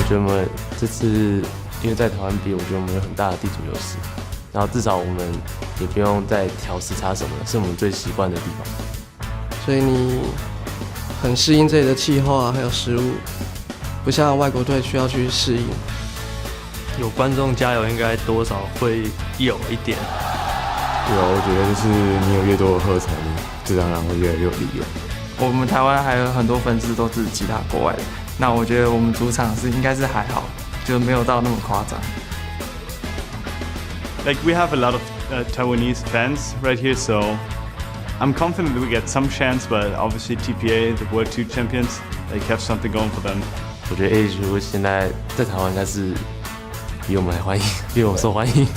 我觉得我们这次因为在台湾比，我觉得我们有很大的地主优势，然后至少我们也不用再调时差什么的，是我们最习惯的地方。所以你很适应这里的气候啊，还有食物，不像外国队需要去适应。有观众加油，应该多少会有一点。对啊，我觉得就是你有越多的喝彩，你自然而然会越来越有力量。我们台湾还有很多粉丝都是其他国外的，那我觉得我们主场应该是还好，就没有到那么夸张。Like we have a lot of Taiwanese fans right here, so I'm confident that we get some chance. But obviously TPA, the World 2 champions, they have something going for them. 我觉得 AH 现在在台湾应该是比我们还欢迎，比我们受欢迎。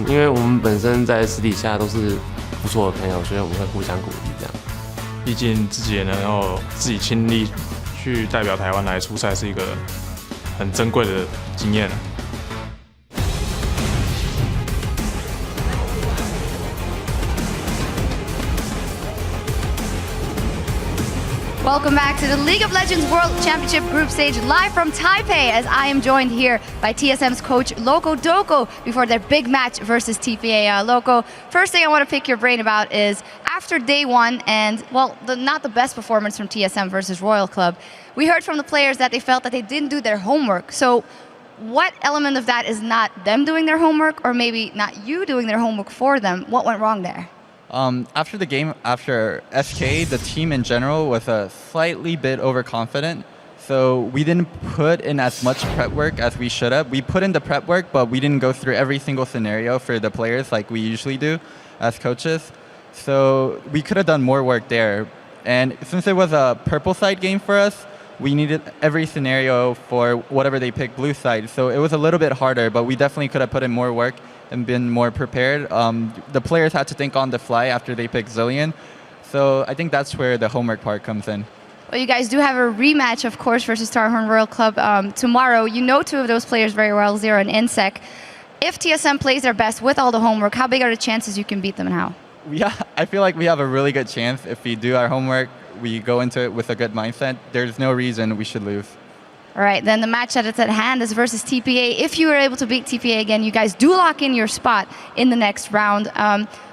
因为我们本身在私底下都是不错的朋友，所以我们会互相鼓励这样。毕竟自己也能够自己亲力去代表台湾来出赛，是一个很珍贵的经验。Welcome back to the League of Legends World Championship Group Stage, live from Taipei, as I am joined here by TSM's coach Loco Doko before their big match versus TPA. Loco, first thing I want to pick your brain about is after day one and, well, not the best performance from TSM versus Royal Club, we heard from the players that they felt that they didn't do their homework. So what element of that is not them doing their homework, or maybe not you doing their homework for them? What went wrong there? After the game, after SK, the team in general was a slightly bit overconfident. So we didn't put in as much prep work as we should have. We put in the prep work, but we didn't go through every single scenario for the players like we usually do as coaches. So we could have done more work there. And since it was a purple side game for us, we needed every scenario for whatever they picked blue side. So it was a little bit harder, but we definitely could have put in more work and been more prepared. The players had to think on the fly after they picked Zillion. So I think that's where the homework part comes in. Well, you guys do have a rematch, of course, versus Starhorn Royal Club tomorrow. You know two of those players very well, Zero and Insec. If TSM plays their best with all the homework, how big are the chances you can beat them and how? Yeah, I feel like we have a really good chance. If we do our homework, we go into it with a good mindset, there's no reason we should lose. All right, then the match that is at hand is versus TPA. If you were able to beat TPA again, you guys do lock in your spot in the next round.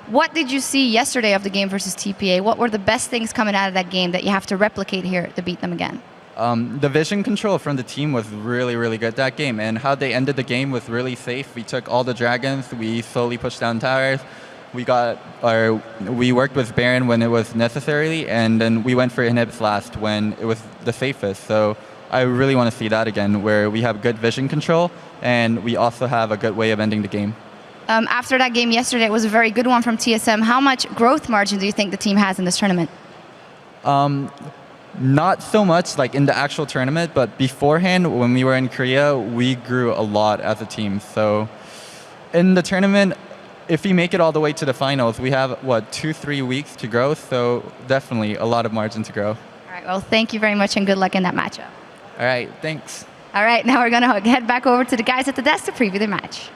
What did you see yesterday of the game versus TPA? What were the best things coming out of that game that you have to replicate here to beat them again? The vision control from the team was really, really good that game, and how they ended the game was really safe. We took all the dragons, we slowly pushed down towers. We worked with Baron when it was necessary, and then we went for inhibs last when it was the safest. So I really want to see that again, where we have good vision control and we also have a good way of ending the game. After that game yesterday, it was a very good one from TSM. How much growth margin do you think the team has in this tournament? Not so much like in the actual tournament, but beforehand, when we were in Korea, we grew a lot as a team. So in the tournament, if we make it all the way to the finals, we have, 2-3 weeks to grow. So definitely a lot of margin to grow. All right, well, thank you very much and good luck in that matchup. All right, thanks. All right, now we're going to head back over to the guys at the desk to preview the match.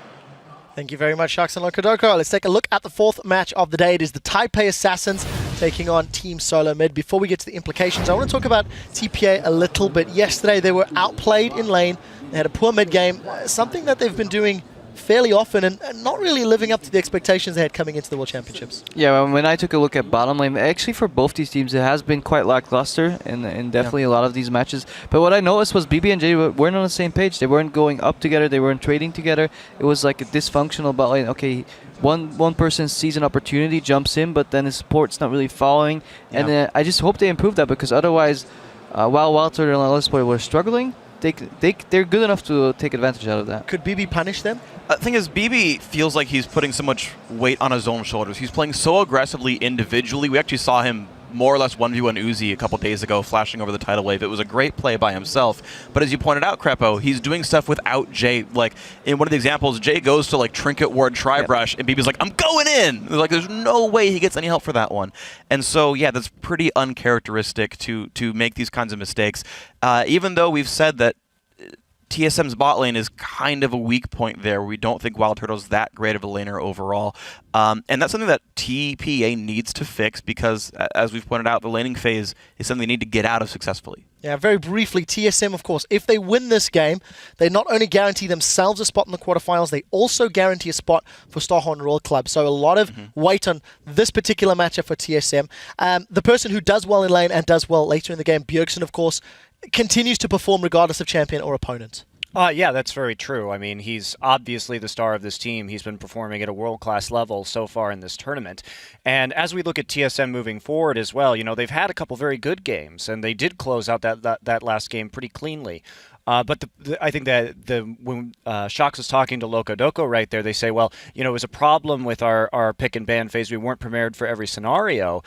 Thank you very much, Sharks and Lokodoko. Let's take a look at the fourth match of the day. It is the Taipei Assassins taking on Team SoloMid. Before we get to the implications, I want to talk about TPA a little bit. Yesterday, they were outplayed in lane. They had a poor mid game, something that they've been doing fairly often and not really living up to the expectations they had coming into the World Championships. Yeah, when I took a look at bottom lane, actually for both these teams, it has been quite lackluster in definitely a lot of these matches. But what I noticed was Bebe and Jay weren't on the same page. They weren't going up together. They weren't trading together. It was like a dysfunctional bot lane. Okay, one person sees an opportunity, jumps in, but then his support's not really following. And I just hope they improve that, because otherwise, while WildTurtle and Lustboy were struggling, they're good enough to take advantage out of that. Could Bebe punish them? The thing is, Bebe feels like he's putting so much weight on his own shoulders. He's playing so aggressively individually. We actually saw him more or less 1v1 Uzi a couple days ago, flashing over the tidal wave. It was a great play by himself. But as you pointed out, Crepo, he's doing stuff without Jay. Like, in one of the examples, Jay goes to, like, Trinket Ward Tri-Brush, and Bebe's like, I'm going in! Like, there's no way he gets any help for that one. And so, yeah, that's pretty uncharacteristic to make these kinds of mistakes. Even though we've said that TSM's bot lane is kind of a weak point there. We don't think WildTurtle's that great of a laner overall. And that's something that TPA needs to fix because, as we've pointed out, the laning phase is something they need to get out of successfully. Yeah, very briefly, TSM, of course, if they win this game, they not only guarantee themselves a spot in the quarterfinals, they also guarantee a spot for Starhorn Royal Club. So a lot of weight on this particular matchup for TSM. The person who does well in lane and does well later in the game, Bjergsen, of course, continues to perform regardless of champion or opponent. Yeah, that's very true. I mean, he's obviously the star of this team. He's been performing at a world-class level so far in this tournament. And as we look at TSM moving forward as well, you know, they've had a couple very good games, and they did close out that last game pretty cleanly. But I think that when Shox was talking to Locodoco right there, they say, well, you know, it was a problem with our pick and ban phase. We weren't prepared for every scenario.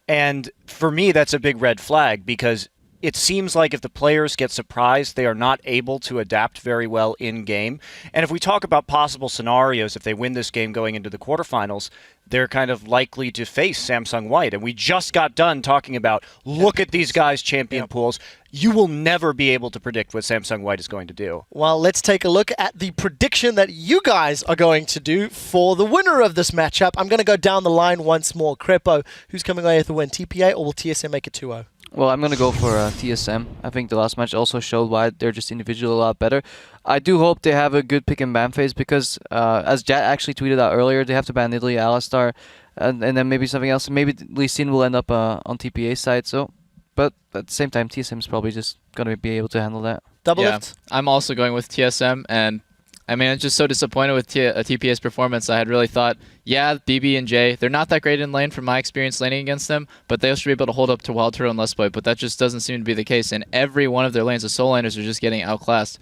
And for me, that's a big red flag because it seems like if the players get surprised, they are not able to adapt very well in-game. And if we talk about possible scenarios, if they win this game going into the quarterfinals, they're kind of likely to face Samsung White. And we just got done talking about, look at these guys' champion pools. You will never be able to predict what Samsung White is going to do. Well, let's take a look at the prediction that you guys are going to do for the winner of this matchup. I'm going to go down the line once more. Crepo, who's coming away with the win, TPA or will TSM make it 2-0? Well, I'm going to go for TSM. I think the last match also showed why they're just individually a lot better. I do hope they have a good pick and ban phase because, as Jat actually tweeted out earlier, they have to ban Italy, Alistar, and then maybe something else. Maybe Lee Sin will end up on TPA's side. So, but at the same time, TSM is probably just going to be able to handle that. Double lift? I'm also going with TSM, and I mean, I'm just so disappointed with TPA's performance. I had really thought, yeah, Bebe and Jay, they're not that great in lane from my experience laning against them, but they should be able to hold up to WildTurtle and Lustboy, but that just doesn't seem to be the case, and every one of their lanes, the solo laners, are just getting outclassed.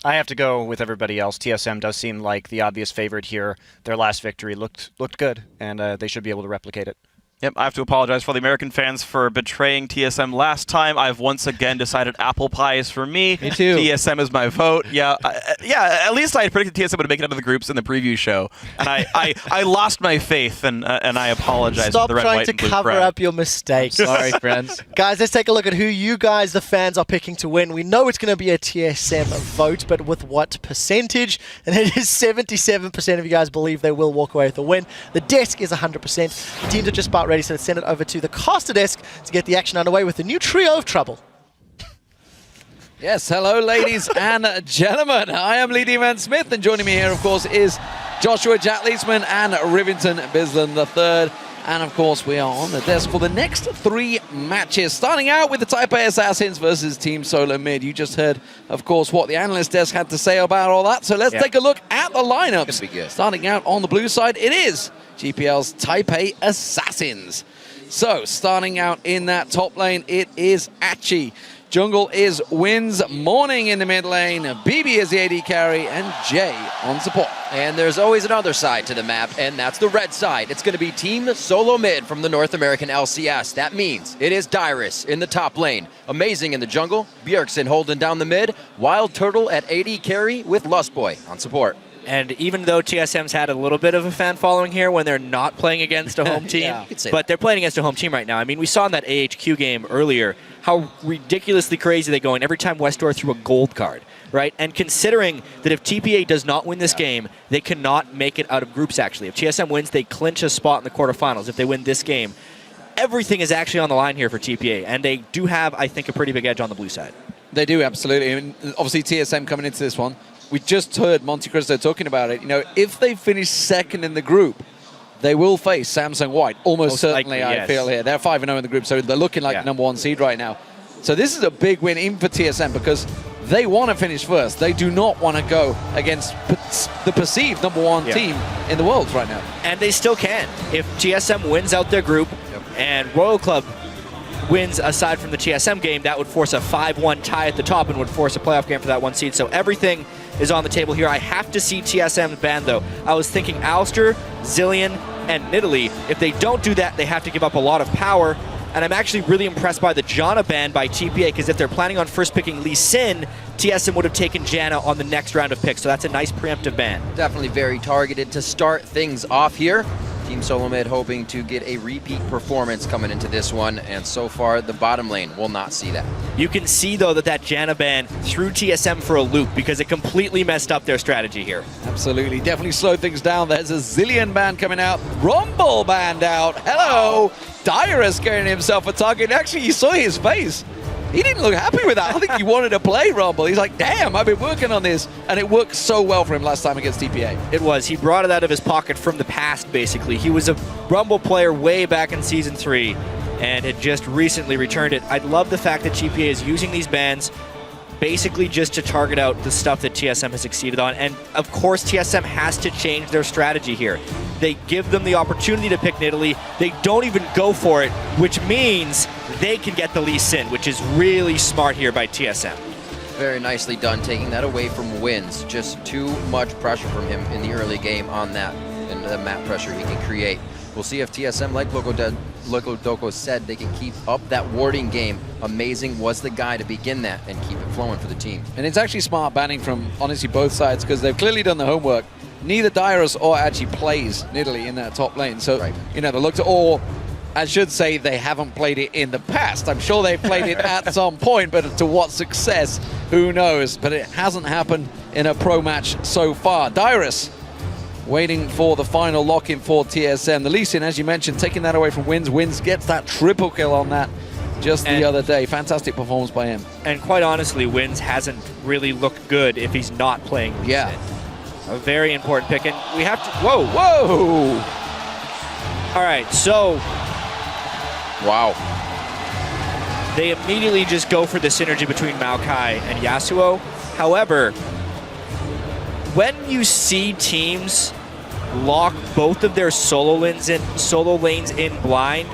I have to go with everybody else. TSM does seem like the obvious favorite here. Their last victory looked good, and they should be able to replicate it. Yep, I have to apologize for the American fans for betraying TSM last time. I've once again decided apple pie is for me. Me too. TSM is my vote. Yeah, at least I had predicted TSM would make it out of the groups in the preview show. And I lost my faith, and I apologize Stop for the red, trying white, to and blue cover crowd. up your mistakes. Sorry, friends. Guys, let's take a look at who you guys, the fans, are picking to win. We know it's going to be a TSM vote, but with what percentage? And it is 77% of you guys believe they will walk away with a win. The desk is 100%. The teams are just about ready, so let's send it over to the caster desk to get the action underway with the new trio of trouble. Yes, hello ladies and gentlemen. I am Lee D-Man Smith, and joining me here, of course, is Joshua Jat-Leesman and Rivington Bisland III. And of course, we are on the desk for the next 3 matches, starting out with the Taipei Assassins versus Team SoloMid. You just heard, of course, what the analyst desk had to say about all that. So let's take a look at the lineups. Starting out on the blue side, it is GPL's Taipei Assassins. So, starting out in that top lane, it is Achie. Jungle is Wins, Morning in the mid lane, Bebe is the AD carry, and Jay on support. And there's always another side to the map, and that's the red side. It's going to be Team SoloMid from the North American LCS. That means it is Dyrus in the top lane, Amazing in the jungle, Bjergsen holding down the mid, WildTurtle at AD carry with Lustboy on support. And even though TSM's had a little bit of a fan following here when they're not playing against a home team, but they're playing against a home team right now. I mean, we saw in that AHQ game earlier how ridiculously crazy they go, and every time Westdoor threw a gold card, right? And considering that if TPA does not win this game, they cannot make it out of groups, actually. If TSM wins, they clinch a spot in the quarterfinals. If they win this game, everything is actually on the line here for TPA, and they do have, I think, a pretty big edge on the blue side. They do, absolutely. I mean, obviously, TSM coming into this one, we just heard Monte Cristo talking about it. You know, if they finish second in the group, they will face Samsung White. Almost certainly, likely, I feel here. They're 5-0 in the group, so they're looking like the #1 seed right now. So this is a big win in for TSM because they want to finish first. They do not want to go against the perceived #1 team in the world right now. And they still can. If TSM wins out their group and Royal Club wins aside from the TSM game, that would force a 5-1 tie at the top and would force a playoff game for that 1 seed. So everything is on the table here. I have to see TSM's ban, though. I was thinking Alistair, Zillion, and Nidalee. If they don't do that, they have to give up a lot of power. And I'm actually really impressed by the Janna ban by TPA, because if they're planning on first picking Lee Sin, TSM would have taken Janna on the next round of picks. So that's a nice preemptive ban. Definitely very targeted to start things off here. Team SoloMid hoping to get a repeat performance coming into this one, and so far the bottom lane will not see that. You can see, though, that Janna ban threw TSM for a loop because it completely messed up their strategy here. Absolutely, definitely slowed things down. There's a Zillion ban coming out, Rumble banned out. Hello, Dyrus getting himself a target. Actually, you saw his face. He didn't look happy with that. I think he wanted to play Rumble. He's like, damn, I've been working on this. And it worked so well for him last time against TPA. It was. He brought it out of his pocket from the past, basically. He was a Rumble player way back in Season 3 and had just recently returned it. I love the fact that TPA is using these bans basically just to target out the stuff that TSM has succeeded on. And of course, TSM has to change their strategy here. They give them the opportunity to pick Nidalee. They don't even go for it, which means they can get the Lee Sin, which is really smart here by TSM. Very nicely done, taking that away from Wins. Just too much pressure from him in the early game on that, and the map pressure he can create. We'll see if TSM, like Loco Doko said, they can keep up that warding game. Amazing was the guy to begin that and keep it flowing for the team. And it's actually smart banning from, honestly, both sides, because they've clearly done the homework. Neither Dyrus or Achie plays Nidalee in that top lane. So, you know, they looked at, or I should say they haven't played it in the past. I'm sure they've played it at some point, but to what success, who knows? But it hasn't happened in a pro match so far. Dyrus waiting for the final lock-in for TSM. The Lee Sin, as you mentioned, taking that away from Wins. Wins gets that triple kill on that just the other day. Fantastic performance by him. And quite honestly, Wins hasn't really looked good if he's not playing Lee Sin. A very important pick, and we have to... Whoa! Whoa! All right, so... Wow. They immediately just go for the synergy between Maokai and Yasuo. However, when you see teams lock both of their solo lanes in blind,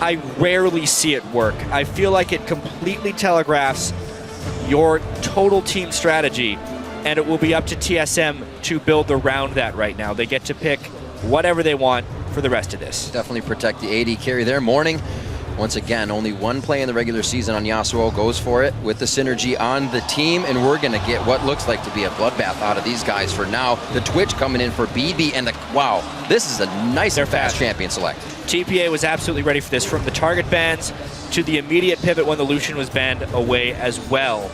I rarely see it work. I feel like it completely telegraphs your total team strategy, and it will be up to TSM to build around that right now. They get to pick whatever they want for the rest of this. Definitely protect the AD carry there. Morning, once again, only one play in the regular season on Yasuo, goes for it with the synergy on the team, and we're going to get what looks like to be a bloodbath out of these guys for now. The Twitch coming in for Bebe, and wow, this is a nice and fast champion select. TPA was absolutely ready for this, from the target bans to the immediate pivot when the Lucian was banned away as well.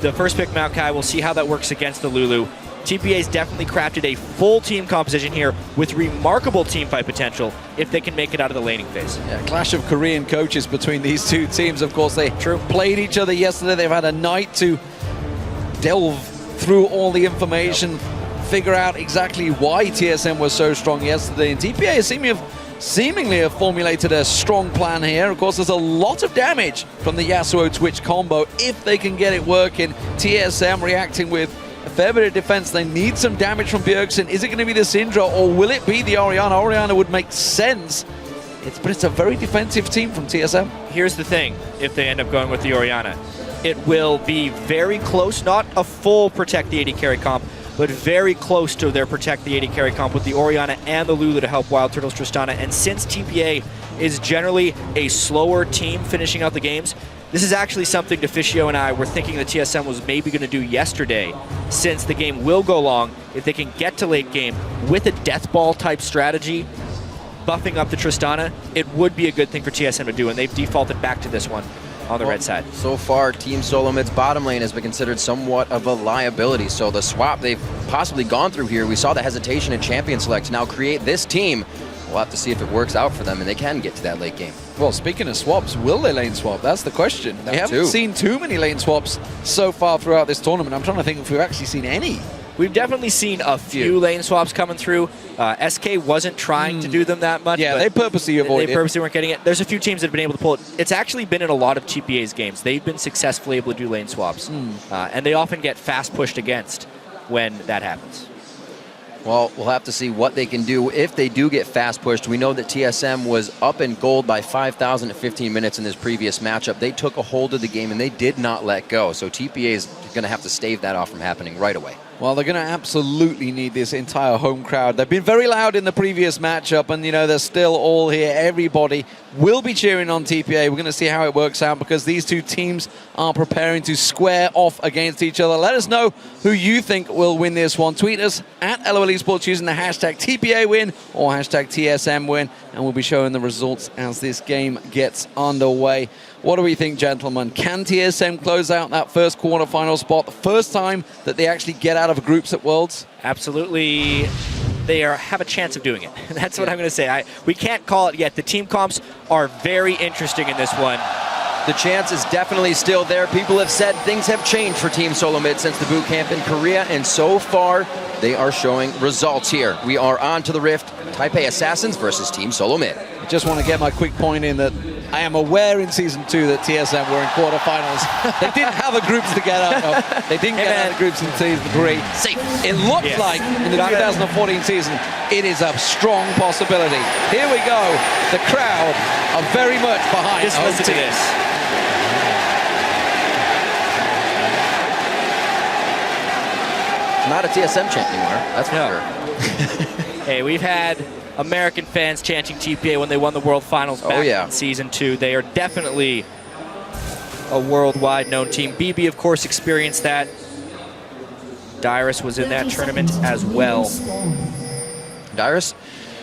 The first pick, Maokai, we'll see how that works against the Lulu. TPA's definitely crafted a full team composition here with remarkable team fight potential if they can make it out of the laning phase. Yeah, clash of Korean coaches between these two teams. Of course, they played each other yesterday. They've had a night to delve through all the information, figure out exactly why TSM was so strong yesterday. And TPA seemingly have formulated a strong plan here. Of course, there's a lot of damage from the Yasuo Twitch combo if they can get it working. TSM reacting with a fair bit of defense. They need some damage from Bjergsen. Is it going to be the Syndra, or will it be the Orianna? Orianna would make sense. But it's a very defensive team from TSM. Here's the thing, if they end up going with the Orianna, it will be very close, not a full protect the AD carry comp, but very close to their protect the AD carry comp with the Orianna and the Lulu to help WildTurtle's Tristana. And since TPA is generally a slower team finishing out the games, this is actually something Deficio and I were thinking that TSM was maybe going to do yesterday, since the game will go long. If they can get to late game with a death ball type strategy, buffing up the Tristana, it would be a good thing for TSM to do, and they've defaulted back to this one on the red side. So far, Team SoloMid's bottom lane has been considered somewhat of a liability, so the swap they've possibly gone through here, we saw the hesitation in Champion Select to now create this team. We'll have to see if it works out for them and they can get to that late game. Well, speaking of swaps, will they lane swap? That's the question. We haven't seen too many lane swaps so far throughout this tournament. I'm trying to think if we've actually seen any. We've definitely seen a few lane swaps coming through. SK wasn't trying to do them that much. Yeah, they purposely avoided it. They purposely weren't getting it. There's a few teams that have been able to pull it. It's actually been in a lot of TPA's games. They've been successfully able to do lane swaps. And they often get fast pushed against when that happens. Well, we'll have to see what they can do if they do get fast pushed. We know that TSM was up in gold by 5,000 at 15 minutes in this previous matchup. They took a hold of the game and they did not let go. So TPA is going to have to stave that off from happening right away. Well, they're going to absolutely need this entire home crowd. They've been very loud in the previous matchup, and, you know, they're still all here. Everybody will be cheering on TPA. We're going to see how it works out because these two teams are preparing to square off against each other. Let us know who you think will win this one. Tweet us at LOL Esports using the hashtag TPA win or hashtag TSM win, and we'll be showing the results as this game gets underway. What do we think, gentlemen? Can TSM close out that first quarterfinal spot, the first time that they actually get out of groups at Worlds? Absolutely. They have a chance of doing it. That's what I'm going to say. We can't call it yet. The team comps are very interesting in this one. The chance is definitely still there. People have said things have changed for Team SoloMid since the boot camp in Korea, and so far they are showing results here. We are on to the Rift, Taipei Assassins versus Team SoloMid. I just want to get my quick point in that I am aware in Season 2 that TSM were in quarterfinals. They didn't have a groups to get out of. They didn't get out of groups in Season 3. It looked like in the 2014 season, it is a strong possibility. Here we go. The crowd are very much behind Just listen to this. Not a TSM chant anymore, that's for sure. Hey, we've had American fans chanting TPA when they won the World Finals back in Season 2. They are definitely a worldwide known team. Bebe, of course, experienced that. Dyrus was in that tournament as well. Dyrus,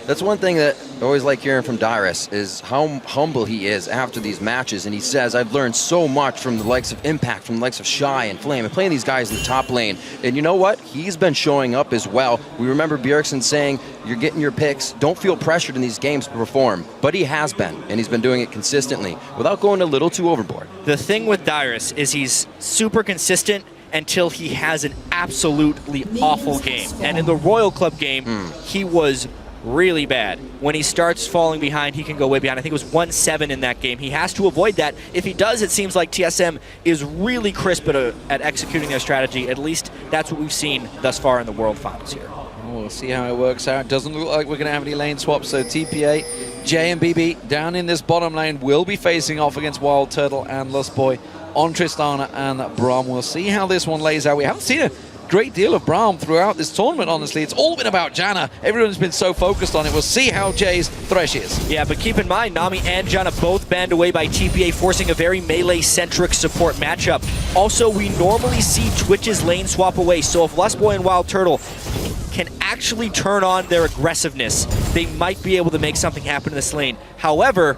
that's one thing that I always like hearing from Dyrus is how humble he is after these matches. And he says, I've learned so much from the likes of Impact, from the likes of Chieh and Flame, and playing these guys in the top lane. And you know what? He's been showing up as well. We remember Bjergsen saying, you're getting your picks. Don't feel pressured in these games to perform. But he has been, and he's been doing it consistently without going a little too overboard. The thing with Dyrus is he's super consistent until he has an absolutely awful game. And in the Royal Club game, he was really bad. When he starts falling behind, he can go way behind. I think it was 1-7 in that game. He has to avoid that. If he does, it seems like TSM is really crisp at executing their strategy. At least that's what we've seen thus far in the World Finals here. We'll see how it works out. Doesn't look like we're going to have any lane swaps, so TPA, Jay and Bebe down in this bottom lane will be facing off against WildTurtle and Lustboy on Tristana and Braum. We'll see how this one lays out. We haven't seen a great deal of Braum throughout this tournament, honestly. It's all been about Janna. Everyone's been so focused on it. We'll see how Jay's Thresh is. Yeah, but keep in mind, Nami and Janna both banned away by TPA, forcing a very melee-centric support matchup. Also, we normally see Twitch's lane swap away, so if Lustboy and WildTurtle can actually turn on their aggressiveness, they might be able to make something happen in this lane. However,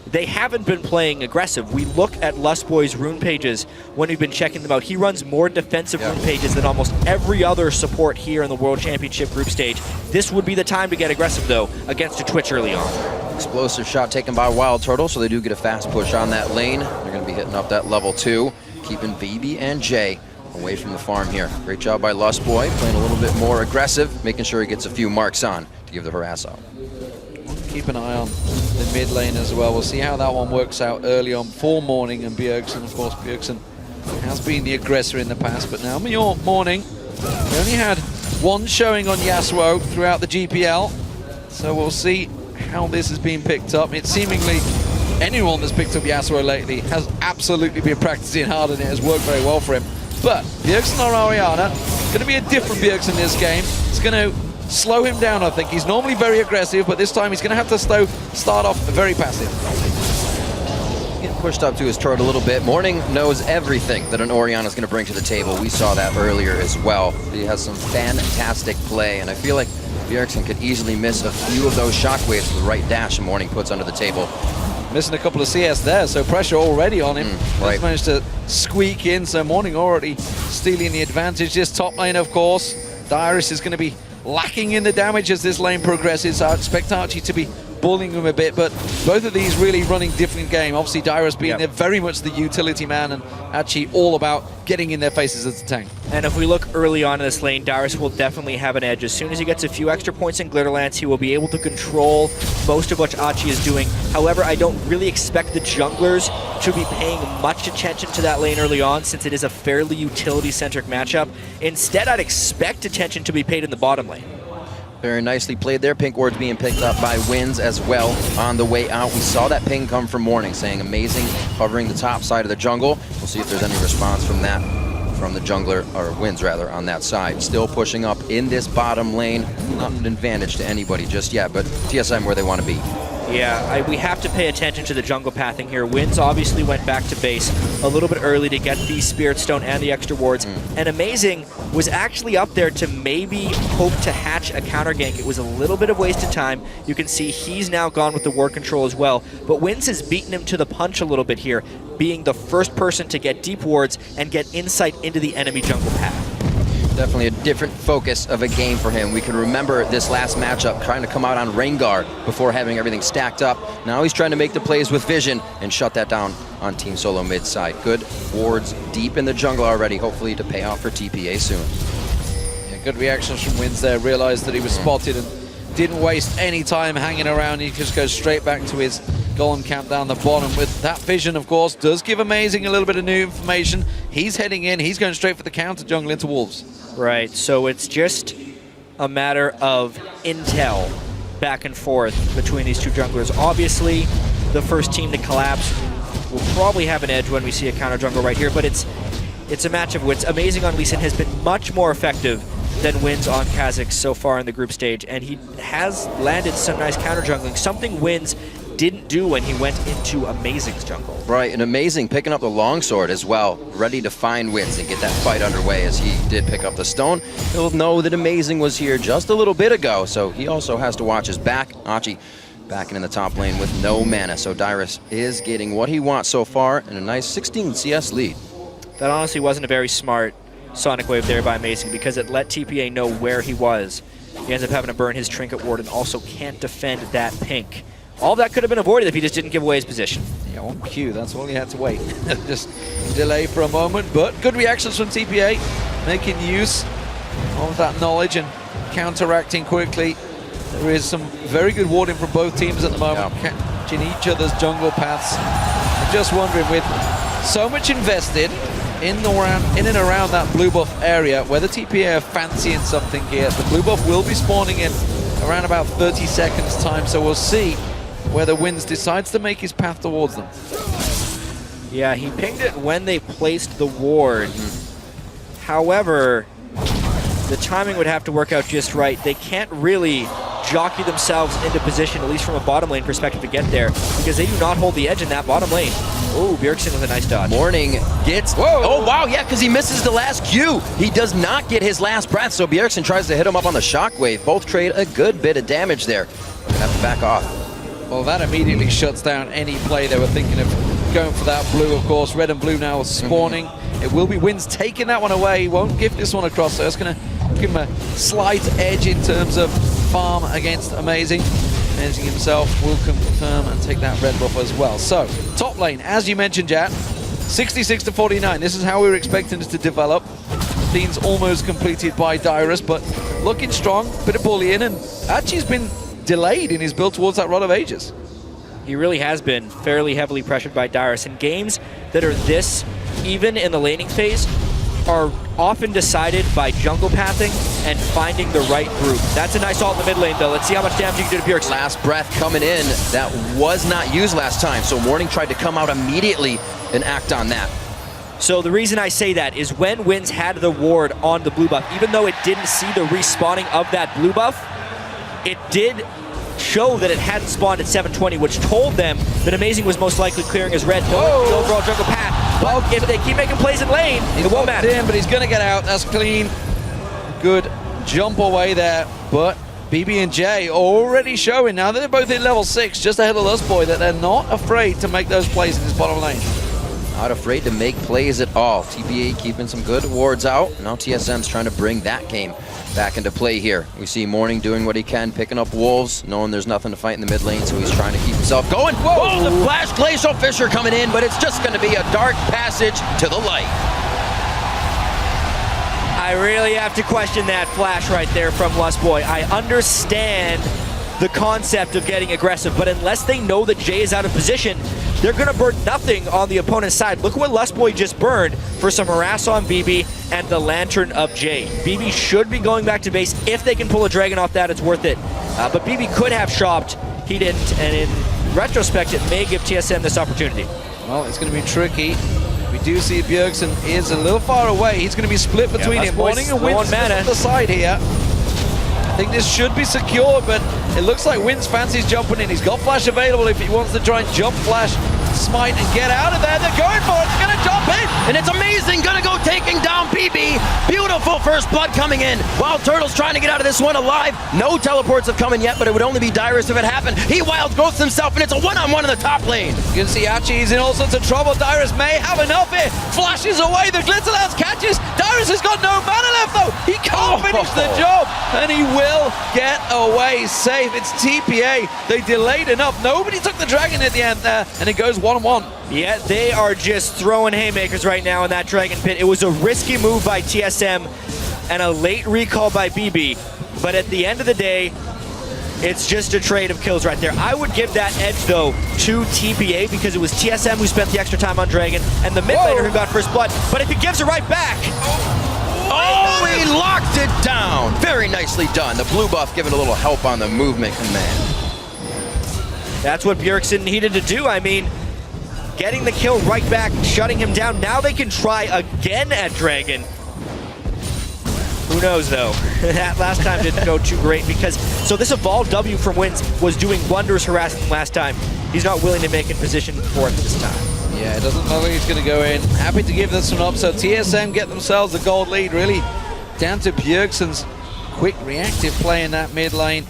they haven't been playing aggressive. We look at Lustboy's rune pages when we've been checking them out. He runs more defensive rune pages than almost every other support here in the World Championship group stage. This would be the time to get aggressive, though, against a Twitch early on. Explosive shot taken by WildTurtle, so they do get a fast push on that lane. They're going to be hitting up that level 2, keeping Bebe and Jay away from the farm here. Great job by Lustboy, playing a little bit more aggressive, making sure he gets a few marks on to give the harass out. Keep an eye on the mid lane as well. We'll see how that one works out early on for Morning and Bjergsen. Of course, Bjergsen has been the aggressor in the past, but now Morning, they only had one showing on Yasuo throughout the GPL, so we'll see how this has been picked up. It's seemingly anyone that's picked up Yasuo lately has absolutely been practicing hard, and it has worked very well for him. But Bjergsen or Orianna, going to be a different Bjergsen this game. It's going to slow him down, I think. He's normally very aggressive, but this time he's going to have to start off very passive. Getting pushed up to his turret a little bit. Morning knows everything that an Orianna is going to bring to the table. We saw that earlier as well. He has some fantastic play, and I feel like Bjergsen could easily miss a few of those shockwaves for the right dash and Morning puts under the table. Missing a couple of CS there, so pressure already on him. Right. Managed to squeak in, so Morning already stealing the advantage. This top lane, of course, Dyrus is going to be lacking in the damage as this lane progresses. I expect Achie to be bullying him a bit, but both of these really running different game. Obviously, Dyrus being there very much the utility man, and Achie all about getting in their faces as a tank. And if we look early on in this lane, Dyrus will definitely have an edge. As soon as he gets a few extra points in Glitterlands, he will be able to control most of what Achie is doing. However, I don't really expect the junglers to be paying much attention to that lane early on, since it is a fairly utility-centric matchup. Instead, I'd expect attention to be paid in the bottom lane. Very nicely played there. Pink wards being picked up by Wins as well on the way out. We saw that ping come from Morning, saying amazing, covering the top side of the jungle. We'll see if there's any response from that from the jungler, or Wins rather, on that side. Still pushing up in this bottom lane. Not an advantage to anybody just yet, but TSM where they want to be. Yeah, we have to pay attention to the jungle pathing here. Wins obviously went back to base a little bit early to get the Spirit Stone and the extra wards. And Amazing was actually up there to maybe hope to hatch a counter gank. It was a little bit of wasted time. You can see he's now gone with the ward control as well. But Wins has beaten him to the punch a little bit here, being the first person to get deep wards and get insight into the enemy jungle path. Definitely a different focus of a game for him. We can remember this last matchup trying to come out on Rengar before having everything stacked up. Now he's trying to make the plays with vision and shut that down on Team SoloMid side. Good wards deep in the jungle already, hopefully to pay off for TPA soon. Yeah, good reactions from Wins there. Realized that he was spotted and didn't waste any time hanging around. He just goes straight back to his golem camp down the bottom. With that vision, of course, does give Amazing a little bit of new information. He's heading in. He's going straight for the counter jungle into Wolves. Right, so it's just a matter of intel back and forth between these two junglers. Obviously, the first team to collapse will probably have an edge when we see a counter jungle right here, but it's a match of wits. Amazing on Lee Sin has been much more effective than Wins on Kha'Zix so far in the group stage, and he has landed some nice counter jungling, something Wins didn't do when he went into Amazing's jungle. Right, and Amazing picking up the longsword as well, ready to find Wins and get that fight underway as he did pick up the stone. He'll know that Amazing was here just a little bit ago, so he also has to watch his back. Achie backing in the top lane with no mana, so Dyrus is getting what he wants so far and a nice 16 CS lead. That honestly wasn't a very smart Sonic Wave there by Amazing because it let TPA know where he was. He ends up having to burn his Trinket Ward and also can't defend that pink. All that could have been avoided if he just didn't give away his position. Yeah, on cue, that's all he had to wait. Just delay for a moment, but good reactions from TPA, making use of that knowledge and counteracting quickly. There is some very good warding from both teams at the moment, catching each other's jungle paths. I'm just wondering, with so much invested in and around that blue buff area, whether TPA are fancying something here. The blue buff will be spawning in around about 30 seconds time, so we'll see whether Wins decides to make his path towards them. Yeah, he pinged it when they placed the ward. However, the timing would have to work out just right. They can't really jockey themselves into position, at least from a bottom lane perspective, to get there, because they do not hold the edge in that bottom lane. Oh, Bjergsen with a nice dodge. Morning gets... Whoa! Oh, wow, yeah, because he misses the last Q. He does not get his last breath, so Bjergsen tries to hit him up on the shockwave. Both trade a good bit of damage there. Gonna have to back off. Well, that immediately shuts down any play they were thinking of going for that blue, of course. Red and blue now spawning. It will be Wins taking that one away. He won't gift this one across, so it's going to give him a slight edge in terms of farm against Amazing. Amazing himself will confirm and take that red buff as well. So, top lane, as you mentioned, Jat, 66 to 49. This is how we were expecting it to develop. Scene's almost completed by Dyrus, but looking strong, bit of bully in, and Achie's been delayed in his build towards that Rod of Ages. He really has been fairly heavily pressured by Dyrus, and games that are this even in the laning phase are often decided by jungle pathing and finding the right group. That's a nice ult in the mid lane, though. Let's see how much damage you can do to Bjergsen. Last breath coming in. That was not used last time, so Morning tried to come out immediately and act on that. So the reason I say that is when Wins had the ward on the blue buff, even though it didn't see the respawning of that blue buff, it did show that it hadn't spawned at 720, which told them that Amazing was most likely clearing his red, knowing the overall jungle path. But if they keep making plays in lane, it won't matter. In, but he's going to get out. That's clean. Good jump away there. But Bebe and Chieh already showing, now that they're both in level 6, just ahead of Lustboy, that they're not afraid to make those plays in this bottom lane. Not afraid to make plays at all. TPA keeping some good wards out. Now TSM's trying to bring that game back into play here. We see Morning doing what he can, picking up wolves, knowing there's nothing to fight in the mid lane, so he's trying to keep himself going. Whoa! The flash Glacial Fissure coming in, but it's just going to be a dark passage to the light. I really have to question that flash right there from Lustboy. I understand the concept of getting aggressive, but unless they know that Jay is out of position, they're going to burn nothing on the opponent's side. Look what Lustboy just burned for some harass on Bebe and the Lantern of Jay. Bebe should be going back to base. If they can pull a dragon off that, it's worth it. But Bebe could have shopped. He didn't, and in retrospect, it may give TSM this opportunity. Well, it's going to be tricky. We We do see Bjergsen is a little far away. He's going to be split between him. Morning and Wins on the side here. I think this should be secure, but it looks like Wins fancies jumping in. He's got flash available if he wants to try and jump flash, smite, and get out of there. They're going for it. They're going to jump in. And it's amazing. Gonna go taking down Bebe. Beautiful first blood coming in. WildTurtle's trying to get out of this one alive. No teleports have come in yet, but it would only be Dyrus if it happened. He wild growths himself, and it's a one-on-one in the top lane. You can see Achie is in all sorts of trouble. Dyrus may have enough here. Flashes away. The Glitter Lance catches. Dyrus has got no mana left, though. He can't finish the job, and he will get away safe. It's TPA. They delayed enough. Nobody took the dragon at the end there, and it goes 1-1. Yeah, they are just throwing haymakers right now in that Dragon Pit. It was a risky move by TSM and a late recall by Bebe, but at the end of the day, it's just a trade of kills right there. I would give that edge, though, to TPA because it was TSM who spent the extra time on Dragon and the mid laner who got first blood, but if he gives it right back... Oh, he locked it down. Very nicely done. The blue buff giving a little help on the movement command. That's what Bjergsen needed to do. I mean, getting the kill right back, shutting him down. Now they can try again at Dragon. Who knows, though? That last time didn't go too great because... So this evolved W from Wins was doing wonders harassing him last time. He's not willing to make a position for it this time. Yeah, it doesn't look like he's going to go in. Happy to give this one up. So TSM get themselves the gold lead, really down to Bjergsen's quick reactive play in that mid lane.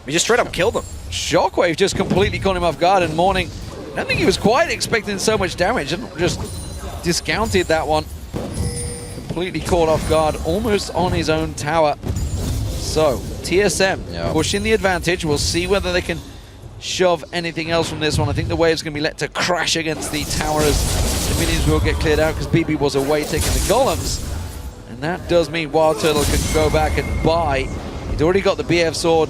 He just straight up killed him. Shockwave just completely caught him off guard, and Morning, I don't think he was quite expecting so much damage, and just discounted that one. Completely caught off guard, almost on his own tower. So, TSM pushing the advantage. We'll see whether they can shove anything else from this one. I think the wave's going to be let to crash against the tower as the minions will get cleared out because Bebe was away taking the golems. And that does mean WildTurtle can go back and buy. He'd already got the BF sword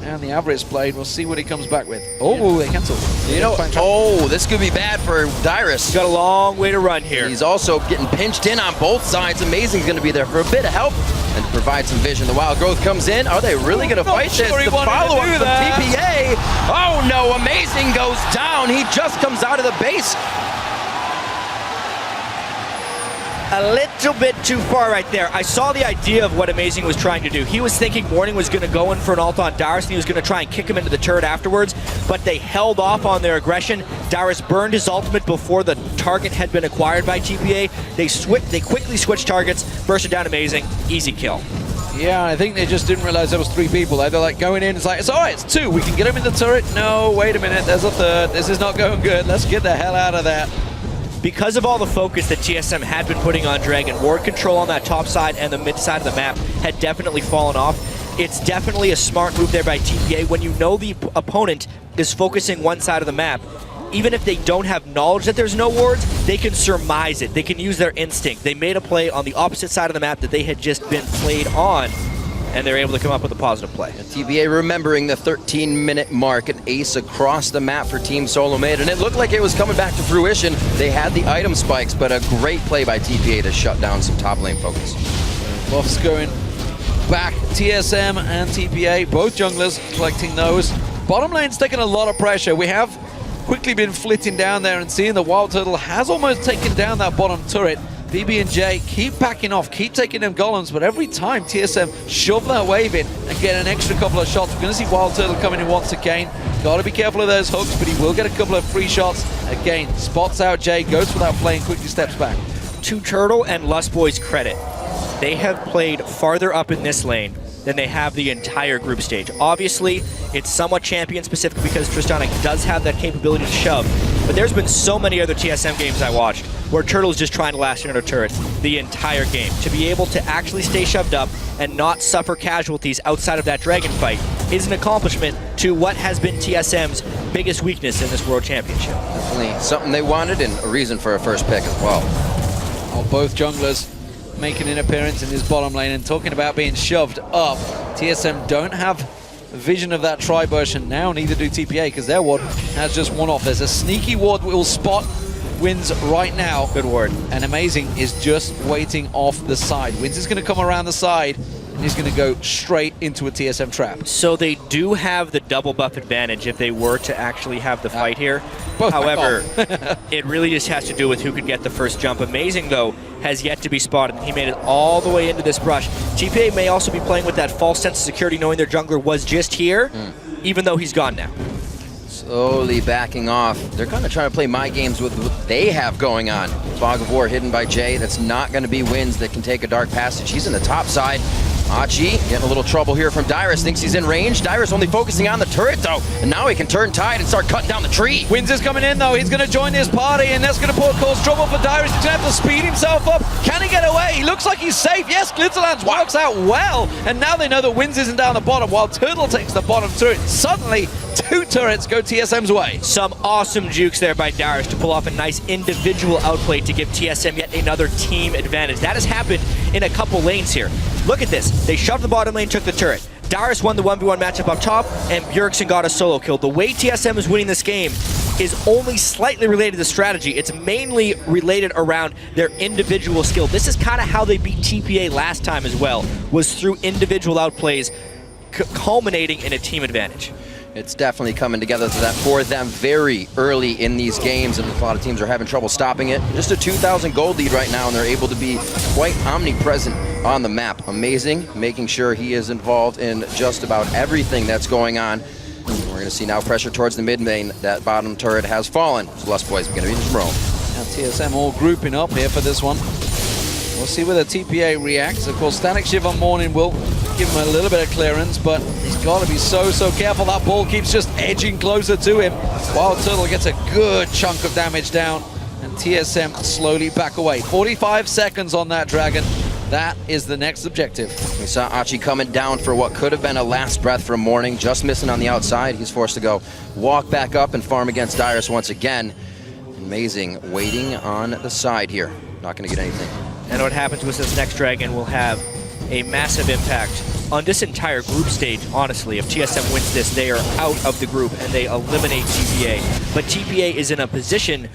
and the Avarice blade. We'll see what he comes back with. Oh, they cancelled. You know, oh, this could be bad for Dyrus. He's got a long way to run here. He's also getting pinched in on both sides. Amazing's going to be there for a bit of help and to provide some vision. The Wild Growth comes in. Are they really going to fight this? The follow-up from TPA. Oh, no. Amazing goes down. He just comes out of the base. A little bit too far right there. I saw the idea of what Amazing was trying to do. He was thinking Morning was going to go in for an ult on Dyrus and he was going to try and kick him into the turret afterwards, but they held off on their aggression. Dyrus burned his ultimate before the target had been acquired by TPA. They quickly switched targets, bursted down Amazing, easy kill. Yeah, I think they just didn't realize there was 3 people. They're like going in, it's like, it's all right, it's 2. We can get him in the turret. No, wait a minute, there's a 3rd. This is not going good. Let's get the hell out of there. Because of all the focus that TSM had been putting on Dragon, ward control on that top side and the mid side of the map had definitely fallen off. It's definitely a smart move there by TPA. When you know the opponent is focusing one side of the map, even if they don't have knowledge that there's no wards, they can surmise it. They can use their instinct. They made a play on the opposite side of the map that they had just been played on, and they're able to come up with a positive play. And TPA remembering the 13-minute mark, an ace across the map for Team SoloMid, and it looked like it was coming back to fruition. They had the item spikes, but a great play by TPA to shut down some top lane focus. Buffs going back. TSM and TPA, both junglers collecting those. Bottom lane's taking a lot of pressure. We have quickly been flitting down there and seeing the WildTurtle has almost taken down that bottom turret. Bebe and Jay keep backing off, keep taking them golems, but every time TSM shove that wave in and get an extra couple of shots, we're going to see WildTurtle coming in once again. Got to be careful of those hooks, but he will get a couple of free shots. Again, spots out Jay, goes for that play and quickly steps back. To Turtle and Lustboy's credit, they have played farther up in this lane than they have the entire group stage. Obviously, it's somewhat champion-specific because Tristana does have that capability to shove, but there's been so many other TSM games I watched where Turtle's just trying to last under turrets the entire game. To be able to actually stay shoved up and not suffer casualties outside of that dragon fight is an accomplishment to what has been TSM's biggest weakness in this World Championship. Definitely something they wanted and a reason for a first pick as well. Oh, both junglers making an appearance in this bottom lane and talking about being shoved up. TSM don't have vision of that tri-bush, and now neither do TPA because their ward has just one off. There's a sneaky ward that will spot Wins right now. Good ward. And Amazing is just waiting off the side. Wins is going to come around the side and he's going to go straight into a TSM trap. So they do have the double buff advantage if they were to actually have the fight here. Both However, it really just has to do with who could get the first jump. Amazing, though, has yet to be spotted. He made it all the way into this brush. TPA may also be playing with that false sense of security, knowing their jungler was just here, even though he's gone now. Slowly backing off. They're kind of trying to play my games with what they have going on. Fog of War hidden by Jay. That's not going to be wins that can take a dark passage. He's in the top side. Achie getting a little trouble here from Dyrus. Thinks he's in range. Dyrus only focusing on the turret, though. And now he can turn tide and start cutting down the tree. Wins is coming in, though. He's going to join this party, and that's going to cause trouble for Dyrus. He's going to have to speed himself up. Can he get away? He looks like he's safe. Yes, Glitterlands works out well. And now they know that Wins isn't down the bottom, while Turtle takes the bottom turret. Suddenly, 2 turrets go TSM's way. Some awesome jukes there by Dyrus to pull off a nice individual outplay to give TSM yet another team advantage. That has happened in a couple lanes here. Look at this. They shoved the bottom lane, took the turret. Dyrus won the 1v1 matchup up top, and Bjergsen got a solo kill. The way TSM is winning this game is only slightly related to strategy. It's mainly related around their individual skill. This is kind of how they beat TPA last time as well, was through individual outplays, culminating in a team advantage. It's definitely coming together for them very early in these games, and a lot of teams are having trouble stopping it. Just a 2,000 gold lead right now, and they're able to be quite omnipresent on the map. Amazing, making sure he is involved in just about everything that's going on. We're going to see now pressure towards the mid lane. That bottom turret has fallen. So Lustboy's going to be in some roam. Now TSM all grouping up here for this one. We'll see whether TPA reacts. Of course, Static Shiv on Morning will give him a little bit of clearance, but he's got to be so careful. That ball keeps just edging closer to him. WildTurtle gets a good chunk of damage down, and TSM slowly back away. 45 seconds on that Dragon. That is the next objective. We saw Achie coming down for what could have been a last breath from Morning, just missing on the outside. He's forced to go walk back up and farm against Dyrus once again. Amazing, waiting on the side here. Not going to get anything. And what happens with this next Dragon will have a massive impact on this entire group stage, honestly. If TSM wins this, they are out of the group and they eliminate TPA. But TPA is in a position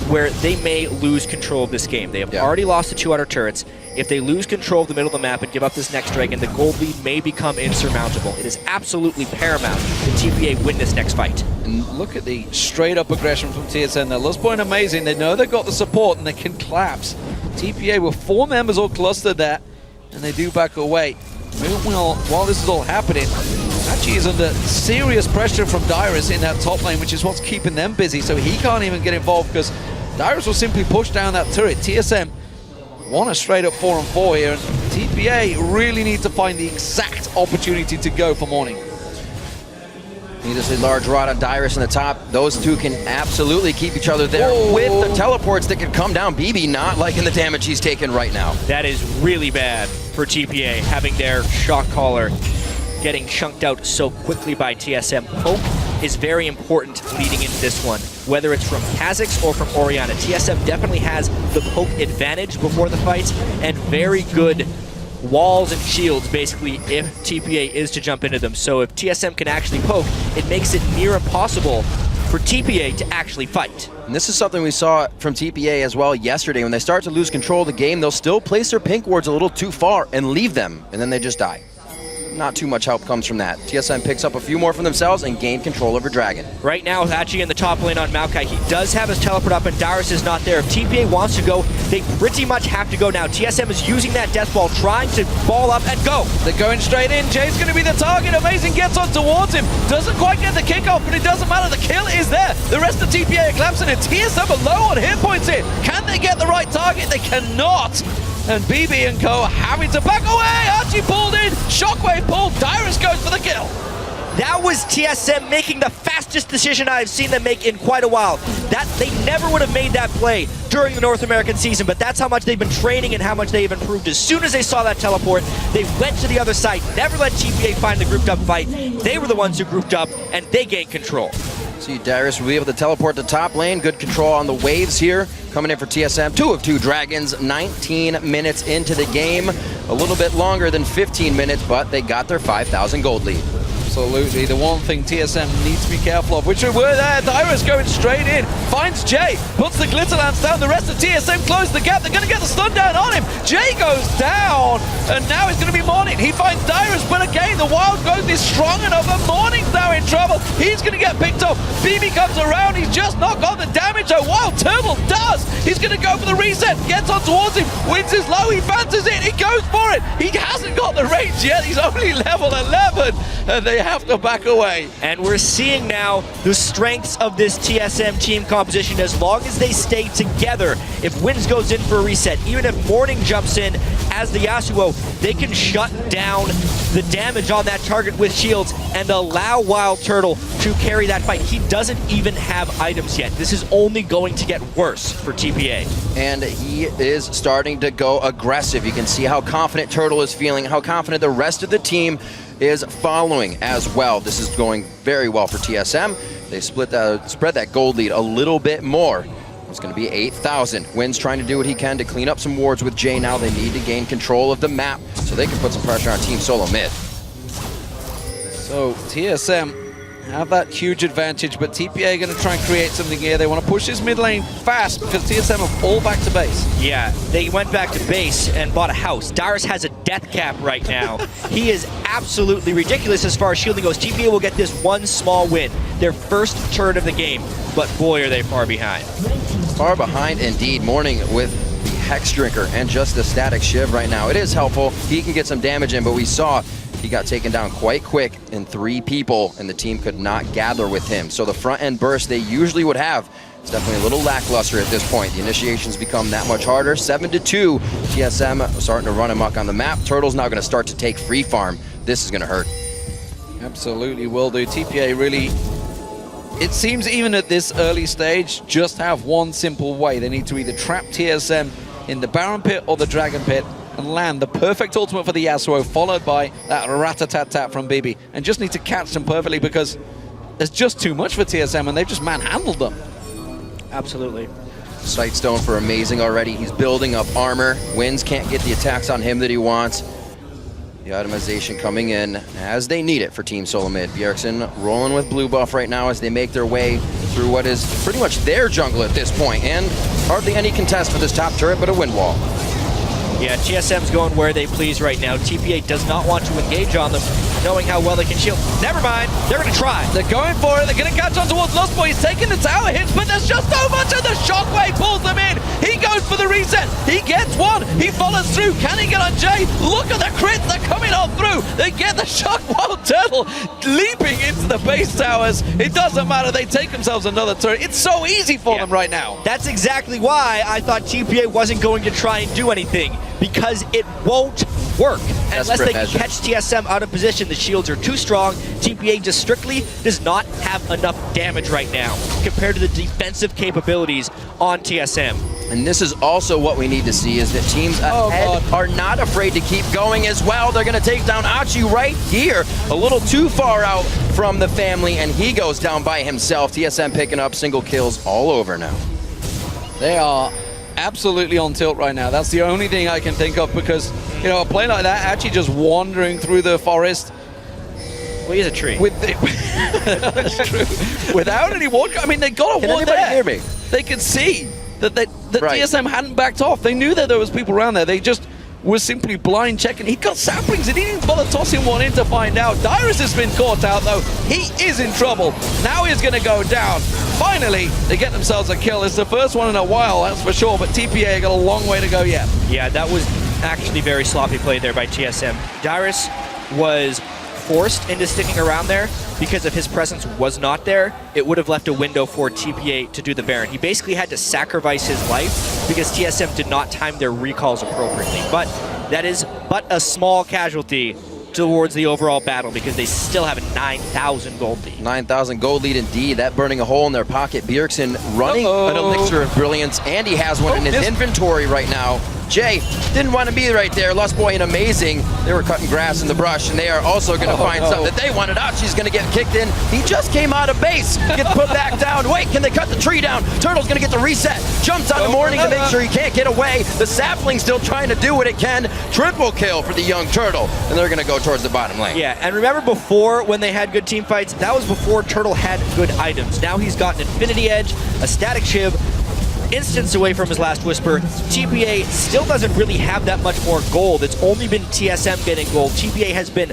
where they may lose control of this game. They have already lost the 2 outer turrets. If they lose control of the middle of the map and give up this next Dragon, the gold lead may become insurmountable. It is absolutely paramount that TPA win this next fight. And look at the straight-up aggression from TSM there. Lustboy and Amazing, they know they've got the support and they can collapse. TPA with 4 members all clustered there, and they do back away. Meanwhile, while this is all happening, Achie is under serious pressure from Dyrus in that top lane, which is what's keeping them busy, so he can't even get involved because Dyrus will simply push down that turret. TSM want a straight-up 4-on-4 here, and TPA really need to find the exact opportunity to go for Morning. Needlessly large rod on Dyrus in the top. Those two can absolutely keep each other there with the teleports that can come down. Bebe not liking the damage he's taking right now. That is really bad for TPA, having their shock collar getting chunked out so quickly by TSM. Poke is very important leading into this one, whether it's from Kha'Zix or from Orianna. TSM definitely has the poke advantage before the fights, and very good walls and shields, basically, if TPA is to jump into them. So if TSM can actually poke, it makes it near impossible for TPA to actually fight. And this is something we saw from TPA as well yesterday. When they start to lose control of the game, they'll still place their pink wards a little too far and leave them, and then they just die. Not too much help comes from that. TSM picks up a few more for themselves and gain control over Dragon. Right now, with Achie in the top lane on Maokai, he does have his teleport up, and Dyrus is not there. If TPA wants to go, they pretty much have to go now. TSM is using that death ball, trying to ball up and go. They're going straight in. Jay's going to be the target. Amazing gets on towards him. Doesn't quite get the kickoff, but it doesn't matter. The kill is there. The rest of TPA are collapsing, and TSM are low on hit points here. Can they get the right target? They cannot. And Bebe and co are having to back away. Achie pulled in. Shockwave pulled. Dyrus goes for the kill. That was TSM making the fastest decision I've seen them make in quite a while. That they never would have made that play during the North American season, but that's how much they've been training and how much they've improved. As soon as they saw that teleport, they went to the other side, never let TPA find the grouped up fight. They were the ones who grouped up, and they gained control. See, Dyrus will be able to teleport to top lane. Good control on the waves here. Coming in for TSM. 2 of 2 Dragons, 19 minutes into the game. A little bit longer than 15 minutes, but they got their 5,000 gold lead. Absolutely. The one thing TSM needs to be careful of, which we're there. Dyrus going straight in. finds Jay, puts the glitter lance down, the rest of TSM close the gap, they're going to get the stun down on him. Jay goes down, and now it's going to be Morning. He finds Dyrus, but again, the wild growth is strong enough, and Morning's now in trouble. He's going to get picked up. Bebe comes around, he's just not got the damage, though WildTurtle does. He's going to go for the reset, gets on towards him, wins his low, he fancies it, he goes for it. He hasn't got the range yet, he's only level 11, and they have to back away. And we're seeing now the strengths of this TSM team composition. As long as they stay together, if Wins goes in for a reset, even if Morning jumps in as the Yasuo, they can shut down the damage on that target with shields and allow WildTurtle to carry that fight. He doesn't even have items yet. This is only going to get worse for TPA. And he is starting to go aggressive. You can see how confident Turtle is feeling, how confident the rest of the team is following as well. This is going very well for TSM. They spread that gold lead a little bit more. It's going to be 8,000. Win's trying to do what he can to clean up some wards with Jay. Now they need to gain control of the map so they can put some pressure on Team SoloMid. So TSM have that huge advantage, but TPA are going to try and create something here. They want to push this mid lane fast because TSM are all back to base. Yeah, they went back to base and bought a house. Dyrus has a death cap right now. He is absolutely ridiculous as far as shielding goes. TPA will get this one small win, their first turn of the game, but boy are they far behind. Far behind indeed. Morning with the Hex Drinker and just the Static Shiv right now. It is helpful. He can get some damage in, but we saw he got taken down quite quick in 3 people, and the team could not gather with him. So the front end burst they usually would have, it's definitely a little lackluster at this point. The initiations become that much harder. 7-2, TSM starting to run amok on the map. Turtle's now going to start to take free farm. This is going to hurt. Absolutely will do. TPA really, it seems even at this early stage, just have one simple way. They need to either trap TSM in the Baron Pit or the Dragon Pit and land the perfect ultimate for the Yasuo, followed by that rat-a-tat-tat from Bebe, and just need to catch them perfectly because there's just too much for TSM and they've just manhandled them. Absolutely. Sightstone for amazing already. He's building up armor. Wins can't get the attacks on him that he wants. The itemization coming in as they need it for Team SoloMid. Bjergsen rolling with blue buff right now as they make their way through what is pretty much their jungle at this point, and hardly any contest for this top turret but a wind wall. Yeah, TSM's going where they please right now. TPA does not want to engage on them, knowing how well they can shield. Never mind, they're going to try. They're going for it, they're going to catch on towards Lustboy. He's taking the tower hits, but there's just so much, and the shockwave pulls them in. He goes for the reset, he gets one, he follows through. Can he get on Jay? Look at the crits, they're coming on through. They get the shock WildTurtle leaping into the base towers. It doesn't matter, they take themselves another turret. It's so easy for them right now. That's exactly why I thought TPA wasn't going to try and do anything, because it won't work unless they can catch TSM out of position. The shields are too strong. TPA just strictly does not have enough damage right now compared to the defensive capabilities on TSM. And this is also what we need to see, is that teams ahead are not afraid to keep going as well. They're going to take down Achie right here, a little too far out from the family, and he goes down by himself. TSM picking up single kills all over now. They are absolutely on tilt right now. That's the only thing I can think of, because, you know, a play like that, actually just wandering through the forest. Well, he's a tree. With the, that's true. Without any ward, I mean, they got a ward there. Hear me? They could see that TSM hadn't backed off. They knew that there was people around there. They just was simply blind checking. He got saplings and he didn't bother tossing one in to find out. Dyrus has been caught out though. He is in trouble. Now he's going to go down. Finally, they get themselves a kill. It's the first one in a while, that's for sure, but TPA got a long way to go yet. Yeah, that was actually very sloppy play there by TSM. Dyrus was forced into sticking around there because if his presence was not there, it would have left a window for TPA to do the Baron. He basically had to sacrifice his life because TSM did not time their recalls appropriately. But that is but a small casualty towards the overall battle because they still have a 9,000 gold lead. 9,000 gold lead indeed. That burning a hole in their pocket. Bjergsen running an Elixir of Brilliance, and he has one in his inventory right now. Jay didn't want to be right there. Lustboy and Amazing, they were cutting grass in the brush, and they are also going to find something that they wanted. Achie's going to get kicked in. He just came out of base, gets put back down. Wait, can they cut the tree down? Turtle's going to get the reset. Jumps on the morning to make sure he can't get away. The sapling still trying to do what it can. Triple kill for the young Turtle, and they're going to go towards the bottom lane. Yeah, and remember before when they had good team fights, that was before Turtle had good items. Now he's got an Infinity Edge, a Static Shiv, instance away from his last Whisper. TPA still doesn't really have that much more gold. It's only been TSM getting gold. TPA has been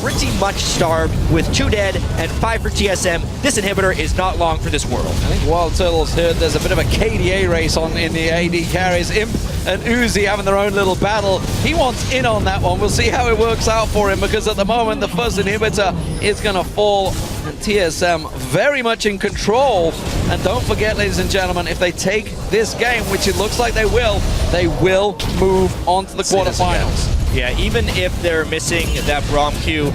pretty much starved with 2 dead and 5 for TSM. This inhibitor is not long for this world. I think WildTurtle's heard there's a bit of a KDA race on in the AD carries. Imp and Uzi having their own little battle. He wants in on that one. We'll see how it works out for him, because at the moment the fuzz inhibitor is going to fall, and TSM very much in control. And don't forget, ladies and gentlemen, if they take this game, which it looks like they will move on to the quarterfinals. Yeah, even if they're missing that Braum Q,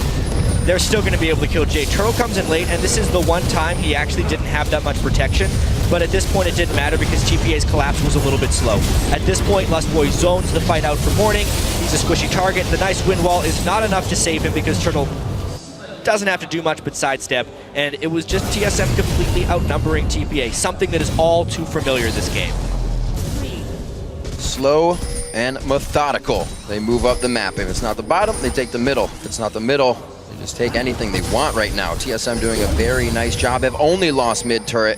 they're still going to be able to kill Jay. Turtle comes in late, and this is the one time he actually didn't have that much protection. But at this point, it didn't matter because TPA's collapse was a little bit slow. At this point, Lustboy zones the fight out for Morning. He's a squishy target. The nice wind wall is not enough to save him because Turtle doesn't have to do much but sidestep. And it was just TSM completely outnumbering TPA, something that is all too familiar this game. Slow and methodical. They move up the map. If it's not the bottom, they take the middle. If it's not the middle, they just take anything they want right now. TSM doing a very nice job. They've only lost mid turret,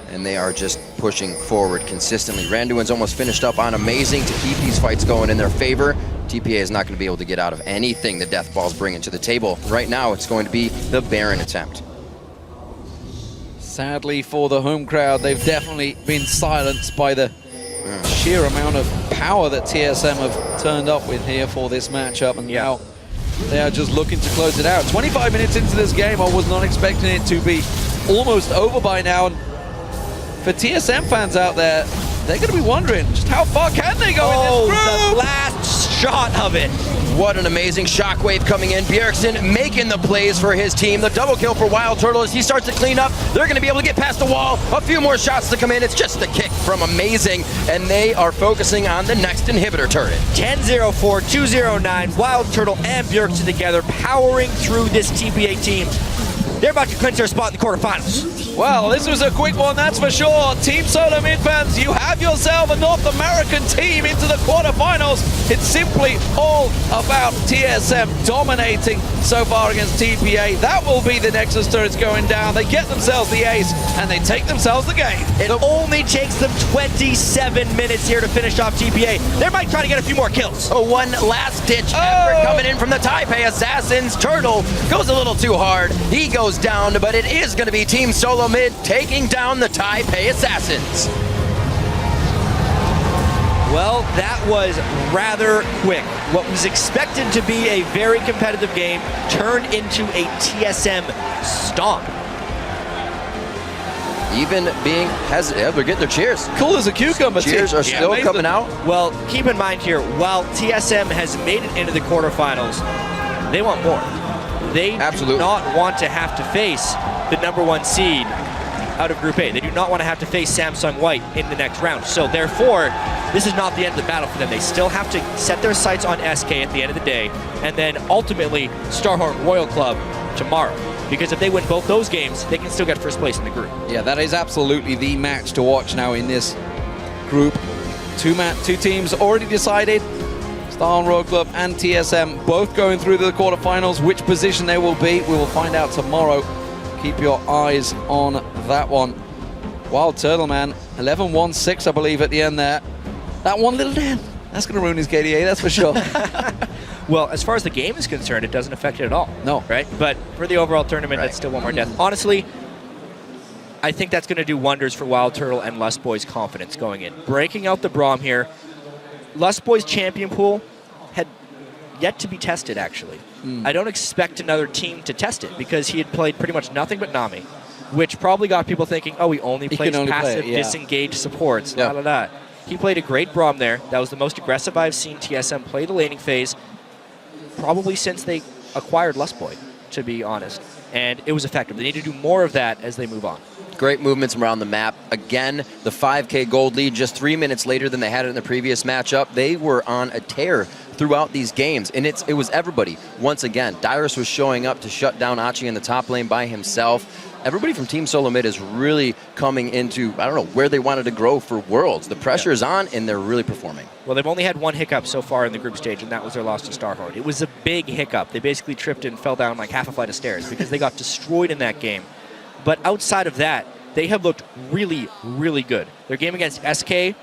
and they are just pushing forward consistently. Randuin's almost finished up on Amazing to keep these fights going in their favor. TPA is not going to be able to get out of anything the Death Ball's bringing to the table. Right now, it's going to be the Baron attempt. Sadly for the home crowd, they've definitely been silenced by the sheer amount of power that TSM have turned up with here for this matchup, and now they are just looking to close it out. 25 minutes into this game, I was not expecting it to be almost over by now. And for TSM fans out there, they're going to be wondering just how far can they go in this group? The last shot of it. What an amazing shockwave coming in. Bjergsen making the plays for his team. The double kill for WildTurtle as he starts to clean up. They're going to be able to get past the wall. A few more shots to come in. It's just the kick from Amazing, and they are focusing on the next inhibitor turret. 10-0-4, 2-0-9, WildTurtle and Bjergsen together, powering through this TPA team. They're about to clinch their spot in the quarterfinals. Well, this was a quick one, that's for sure. Team SoloMid fans, you have yourself a North American team into the quarterfinals. It's simply all about TSM dominating so far against TPA. That will be the Nexus turrets going down. They get themselves the ace, and they take themselves the game. It only takes them 27 minutes here to finish off TPA. They might try to get a few more kills. One last-ditch effort coming in from the Taipei Assassins. Turtle goes a little too hard. He goes down, but it is going to be Team SoloMid taking down the Taipei Assassins. Well, that was rather quick. What was expected to be a very competitive game turned into a TSM stomp. Even being hesitant, they're getting their cheers. Cool as a cucumber. Cheers are still coming out. Well, keep in mind here, while TSM has made it into the quarterfinals, they want more. They do not want to have to face the #1 seed out of Group A. They do not want to have to face Samsung White in the next round. So therefore, this is not the end of the battle for them. They still have to set their sights on SK at the end of the day, and then ultimately Starhorn Royal Club tomorrow. Because if they win both those games, they can still get first place in the group. Yeah, that is absolutely the match to watch now in this group. Two teams already decided. Starhorn Royal Club and TSM both going through to the quarterfinals. Which position they will be, we will find out tomorrow. Keep your eyes on that one. WildTurtle, man, 11-1-6, I believe, at the end there. That one little damn, that's going to ruin his KDA, that's for sure. Well, as far as the game is concerned, it doesn't affect it at all. No. Right? But for the overall tournament, that's still one more death. Honestly, I think that's going to do wonders for WildTurtle and Lustboy's confidence going in. Breaking out the Braum here. Lustboy's champion pool had yet to be tested, actually. I don't expect another team to test it because he had played pretty much nothing but Nami, which probably got people thinking, oh, he only plays passive, disengaged supports, He played a great Braum there. That was the most aggressive I've seen TSM play the laning phase, probably since they acquired Lustboy, to be honest. And it was effective. They need to do more of that as they move on. Great movements around the map. Again, the 5K gold lead just 3 minutes later than they had it in the previous matchup. They were on a tear throughout these games, and it was everybody. Once again, Dyrus was showing up to shut down Achie in the top lane by himself. Everybody from Team SoloMid is really coming into, I don't know, where they wanted to grow for Worlds. The pressure is on, and they're really performing. Well, they've only had one hiccup so far in the group stage, and that was their loss to Starhorn. It was a big hiccup. They basically tripped and fell down like half a flight of stairs because they got destroyed in that game. But outside of that, they have looked really, really good. Their game against SK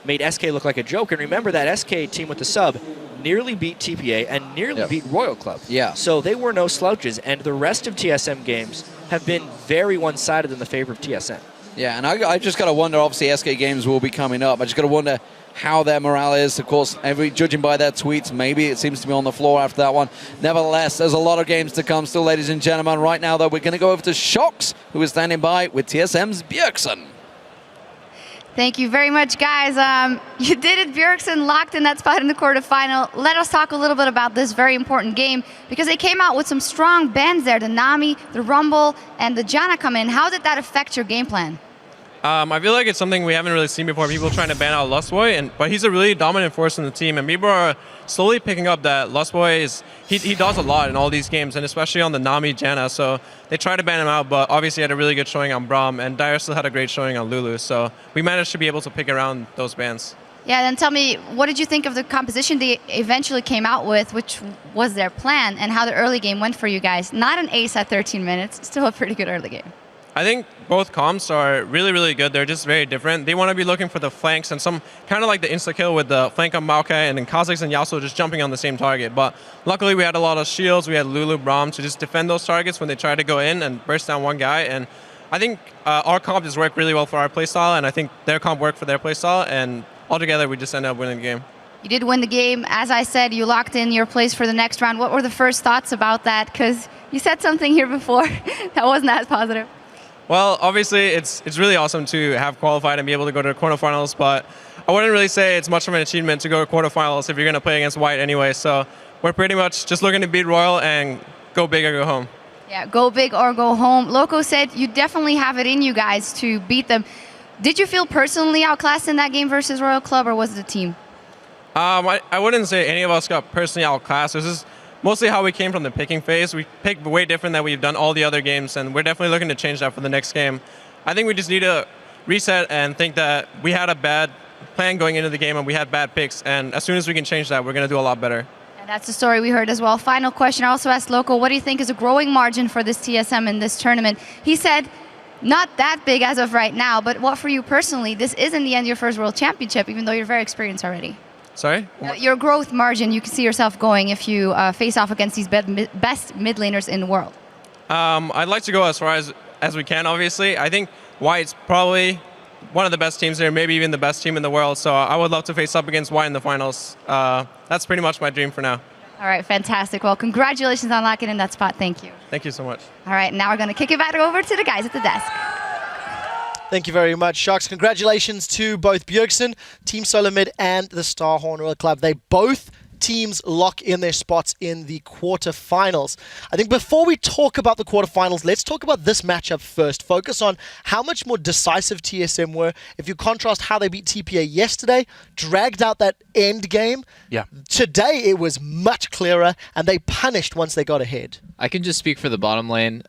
made SK look like a joke. And remember that SK team with the sub nearly beat TPA and nearly beat Royal Club. Yeah. So they were no slouches. And the rest of TSM games have been very one-sided in the favor of TSM. Yeah, and I just got to wonder, obviously SK games will be coming up. I just got to wonder how their morale is. Of course, judging by their tweets, maybe it seems to be on the floor after that one. Nevertheless, there's a lot of games to come still, ladies and gentlemen. Right now, though, we're going to go over to Shox, who is standing by with TSM's Bjergsen. Thank you very much, guys. You did it. Bjergsen locked in that spot in the quarterfinal. Let us talk a little bit about this very important game because they came out with some strong bans there. The Nami, the Rumble, and the Janna come in. How did that affect your game plan? I feel like it's something we haven't really seen before. People trying to ban out Lustboy, but he's a really dominant force in the team, and people are slowly picking up that Lustboy is he does a lot in all these games, and especially on the Nami Janna. So they tried to ban him out, but obviously had a really good showing on Braum, and Dyrus still had a great showing on Lulu. So we managed to be able to pick around those bans. Yeah, then tell me, what did you think of the composition they eventually came out with, which was their plan, and how the early game went for you guys? Not an ace at 13 minutes, still a pretty good early game. I think both comps are really, really good. They're just very different. They want to be looking for the flanks and some kind of like the insta-kill with the flank on Maokai and then Kha'Zix and Yasuo just jumping on the same target. But luckily we had a lot of shields. We had Lulu, Braum to just defend those targets when they try to go in and burst down one guy. And I think our comp just worked really well for our playstyle, and I think their comp worked for their playstyle. And altogether, we just ended up winning the game. You did win the game. As I said, you locked in your place for the next round. What were the first thoughts about that? Because you said something here before that wasn't as positive. Well, obviously, it's really awesome to have qualified and be able to go to the quarterfinals, but I wouldn't really say it's much of an achievement to go to quarterfinals if you're going to play against White anyway. So we're pretty much just looking to beat Royal and go big or go home. Yeah, go big or go home. Loco said you definitely have it in you guys to beat them. Did you feel personally outclassed in that game versus Royal Club, or was it the team? I wouldn't say any of us got personally outclassed. This is mostly how we came from the picking phase. We picked way different than we've done all the other games, and we're definitely looking to change that for the next game. I think we just need to reset and think that we had a bad plan going into the game and we had bad picks, and as soon as we can change that, we're going to do a lot better. And that's the story we heard as well. Final question, I also asked Loco, what do you think is a growing margin for this TSM in this tournament? He said, not that big as of right now, but what for you personally? This is in the end your first World Championship, even though you're very experienced already. Sorry? Your growth margin, you can see yourself going if you face off against these best mid laners in the world. I'd like to go as far as we can, obviously. I think White's probably one of the best teams there, maybe even the best team in the world, so I would love to face up against White in the finals. That's pretty much my dream for now. All right, fantastic. Well, congratulations on locking in that spot. Thank you. Thank you so much. All right, now we're going to kick it back over to the guys at the desk. Thank you very much, Shox. Congratulations to both Bjergsen, Team SoloMid, and the Starhorn Royal Club. They both teams lock in their spots in the quarterfinals. I think before we talk about the quarterfinals, let's talk about this matchup first. Focus on how much more decisive TSM were. If you contrast how they beat TPA yesterday, dragged out that end game. Yeah. Today it was much clearer, and they punished once they got ahead. I can just speak for the bottom lane.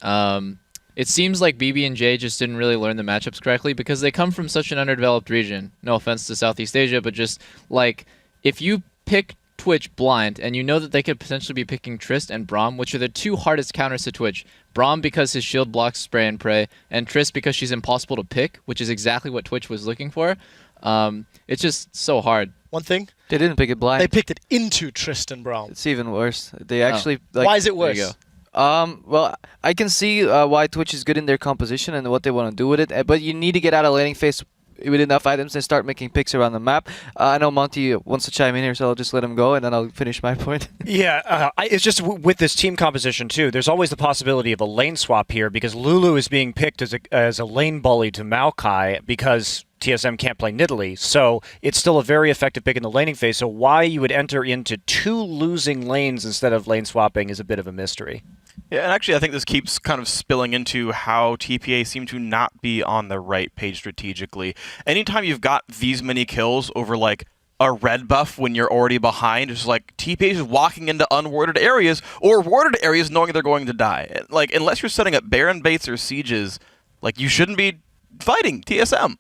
It seems like Bebe and Jay just didn't really learn the matchups correctly because they come from such an underdeveloped region. No offense to Southeast Asia, but just like if you pick Twitch blind and you know that they could potentially be picking Trist and Braum, which are the two hardest counters to Twitch. Braum because his shield blocks spray and pray, and Trist because she's impossible to pick, which is exactly what Twitch was looking for. It's just so hard. One thing, they didn't pick it blind. They picked it into Tristan Braum. It's even worse. They actually like, why is it worse? Well, I can see why Twitch is good in their composition and what they want to do with it, but you need to get out of laning phase with enough items and start making picks around the map. I know Monty wants to chime in here, so I'll just let him go, and then I'll finish my point. Yeah, it's just with this team composition, too, there's always the possibility of a lane swap here, because Lulu is being picked as a lane bully to Maokai, because TSM can't play Nidalee, so it's still a very effective pick in the laning phase, so why you would enter into two losing lanes instead of lane swapping is a bit of a mystery. Yeah, and actually I think this keeps kind of spilling into how TPA seem to not be on the right page strategically. Anytime you've got these many kills over like a red buff when you're already behind, it's like TPA is walking into unwarded areas or warded areas knowing they're going to die. Like, unless you're setting up Baron baits or sieges, like, you shouldn't be fighting TSM.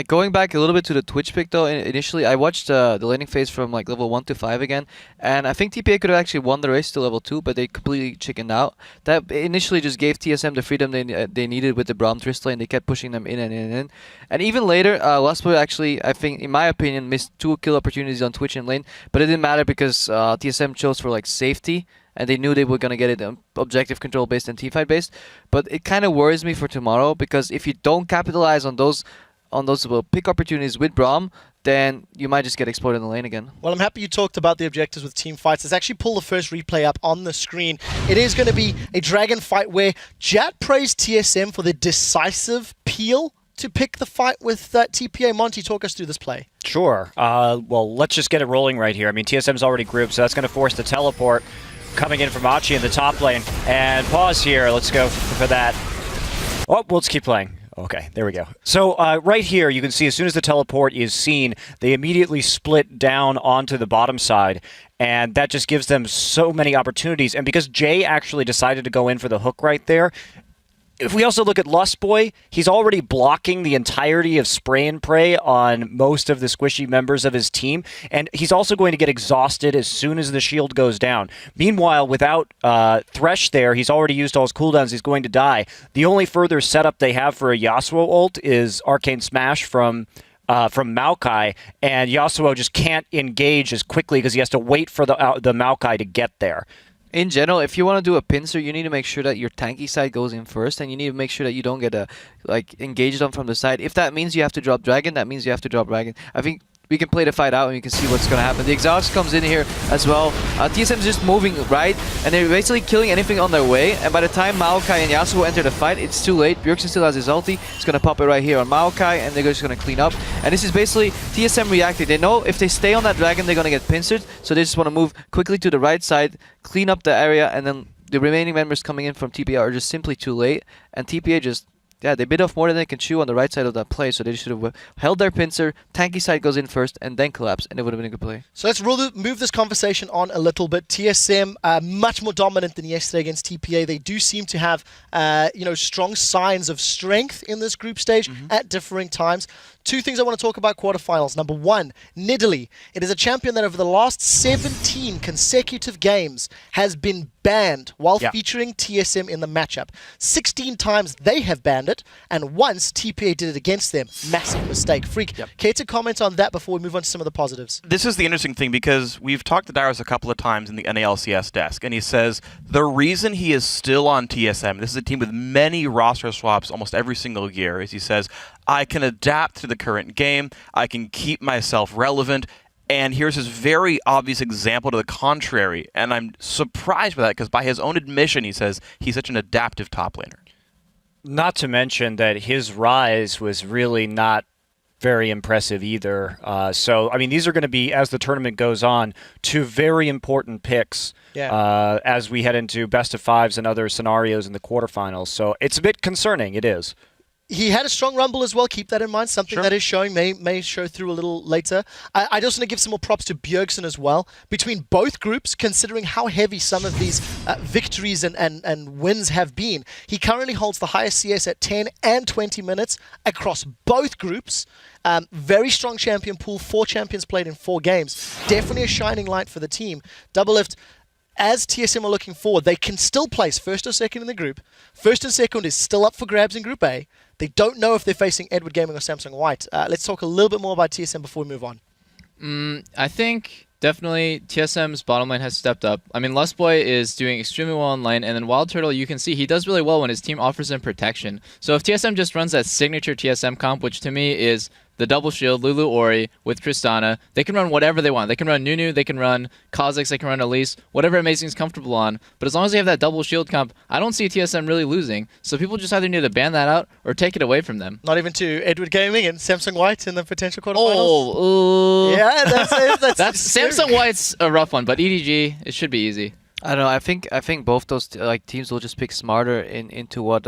Going back a little bit to the Twitch pick though, initially I watched the laning phase from like level 1 to 5 again, and I think TPA could have actually won the race to level 2, but they completely chickened out. That initially just gave TSM the freedom they needed with the Braum Twist lane. They kept pushing them in and in and in. And even later, Lustboy actually, I think, in my opinion, missed 2 kill opportunities on Twitch and lane, but it didn't matter because TSM chose for like safety, and they knew they were going to get it objective control based and teamfight based. But it kind of worries me for tomorrow, because if you don't capitalize on those pick opportunities with Braum, then you might just get exploded in the lane again. Well, I'm happy you talked about the objectives with team fights. Let's actually pull the first replay up on the screen. It is going to be a dragon fight where Jat praised TSM for the decisive peel to pick the fight with TPA. Monty, talk us through this play. Sure. Well, let's just get it rolling right here. I mean, TSM's already grouped, so that's going to force the teleport coming in from Achie in the top lane. And pause here. Let's go for that. Oh, let's keep playing. Okay, there we go. So right here, you can see as soon as the teleport is seen, they immediately split down onto the bottom side, and that just gives them so many opportunities. And because Jay actually decided to go in for the hook right there, if we also look at Lustboy, he's already blocking the entirety of Spray and Pray on most of the squishy members of his team, and he's also going to get exhausted as soon as the shield goes down. Meanwhile, without Thresh there, he's already used all his cooldowns, he's going to die. The only further setup they have for a Yasuo ult is Arcane Smash from Maokai, and Yasuo just can't engage as quickly because he has to wait for the Maokai to get there. In general, if you want to do a pincer, you need to make sure that your tanky side goes in first, and you need to make sure that you don't get engaged on from the side. If that means you have to drop Dragon, that means you have to drop Dragon. I think we can play the fight out and you can see what's going to happen. The exhaust comes in here as well. TSM is just moving right, and they're basically killing anything on their way. And by the time Maokai and Yasuo enter the fight, it's too late. Bjergsen still has his ulti. He's going to pop it right here on Maokai, and they're just going to clean up. And this is basically TSM reacting. They know if they stay on that Dragon, they're going to get pincered. So they just want to move quickly to the right side, clean up the area, and then the remaining members coming in from TPA are just simply too late. And TPA just... yeah, they bit off more than they can chew on the right side of that play, so they should have held their pincer, tanky side goes in first, and then collapse, and it would have been a good play. So let's move this conversation on a little bit. TSM, much more dominant than yesterday against TPA. They do seem to have strong signs of strength in this group stage at differing times. 2 things I want to talk about quarterfinals. Number 1, Nidalee. It is a champion that over the last 17 consecutive games has been banned while featuring TSM in the matchup. 16 times they have banned it, and once TPA did it against them. Massive mistake. Freak, care to comment on that before we move on to some of the positives? This is the interesting thing, because we've talked to Dyrus a couple of times in the NALCS desk, and he says the reason he is still on TSM, this is a team with many roster swaps almost every single year, is he says, I can adapt to the current game, I can keep myself relevant, and here's his very obvious example to the contrary. And I'm surprised by that, because by his own admission, he says he's such an adaptive top laner. Not to mention that his rise was really not very impressive either. So, I mean, these are going to be, as the tournament goes on, 2 very important picks as we head into best of 5s and other scenarios in the quarterfinals. So it's a bit concerning, it is. He had a strong rumble as well, keep that in mind. Something that is showing, may show through a little later. I just want to give some more props to Bjergsen as well. Between both groups, considering how heavy some of these victories and wins have been, he currently holds the highest CS at 10 and 20 minutes across both groups. Very strong champion pool, 4 champions played in 4 games. Definitely a shining light for the team. Doublelift, as TSM are looking forward, they can still place 1st or 2nd in the group. 1st and 2nd is still up for grabs in Group A. They don't know if they're facing Edward Gaming or Samsung White. Let's talk a little bit more about TSM before we move on. I think definitely TSM's bottom lane has stepped up. I mean, Lustboy is doing extremely well in lane, and then WildTurtle, you can see he does really well when his team offers him protection. So if TSM just runs that signature TSM comp, which to me is the double shield, Lulu Ori with Tristana, they can run whatever they want. They can run Nunu, they can run Kha'Zix, they can run Elise, whatever Amazing is comfortable on. But as long as they have that double shield comp, I don't see TSM really losing. So people just either need to ban that out or take it away from them. Not even to Edward Gaming and Samsung White in the potential quarterfinals? Yeah, that's Samsung White's a rough one, but EDG, it should be easy. I don't know. I think both those teams will just pick smarter into what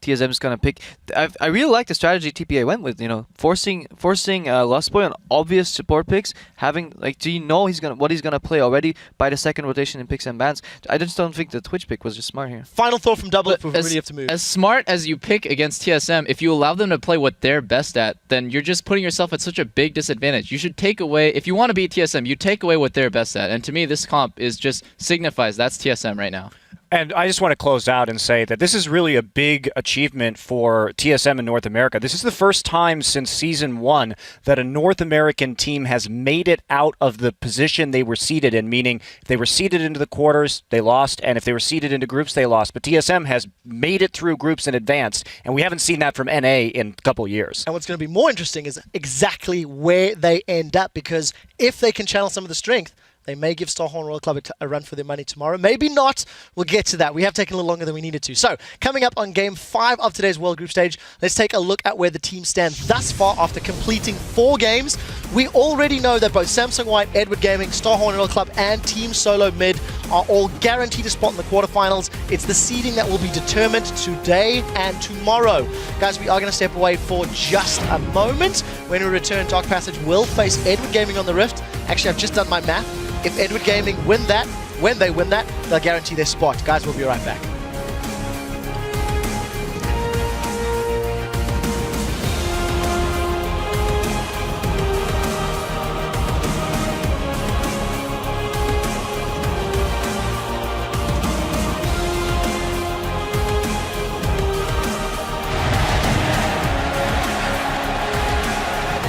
TSM is gonna pick. I really like the strategy TPA went with. You know, forcing Lustboy on obvious support picks. Having do you know what he's gonna play already by the second rotation in picks and bans? I just don't think the Twitch pick was just smart here. Final thought from Double if we really have to move. As smart as you pick against TSM, if you allow them to play what they're best at, then you're just putting yourself at such a big disadvantage. You should take away, if you want to beat TSM, you take away what they're best at. And to me, this comp is just signifies that's TSM right now. And I just want to close out and say that this is really a big achievement for TSM in North America. This is the first time since Season 1 that a North American team has made it out of the position they were seeded in, meaning if they were seeded into the quarters, they lost, and if they were seeded into groups, they lost. But TSM has made it through groups in advance, and we haven't seen that from NA in a couple of years. And what's going to be more interesting is exactly where they end up, because if they can channel some of the strength, they may give Starhorn Royal Club a run for their money tomorrow. Maybe not. We'll get to that. We have taken a little longer than we needed to. So, coming up on Game 5 of today's World Group Stage, let's take a look at where the teams stand thus far after completing 4 games. We already know that both Samsung White, Edward Gaming, Starhorn Royal Club, and Team SoloMid are all guaranteed a spot in the quarterfinals. It's the seeding that will be determined today and tomorrow. Guys, we are going to step away for just a moment. When we return, Dark Passage will face Edward Gaming on the Rift. Actually, I've just done my math. If Edward Gaming win that, when they win that, they'll guarantee their spot. Guys, we'll be right back.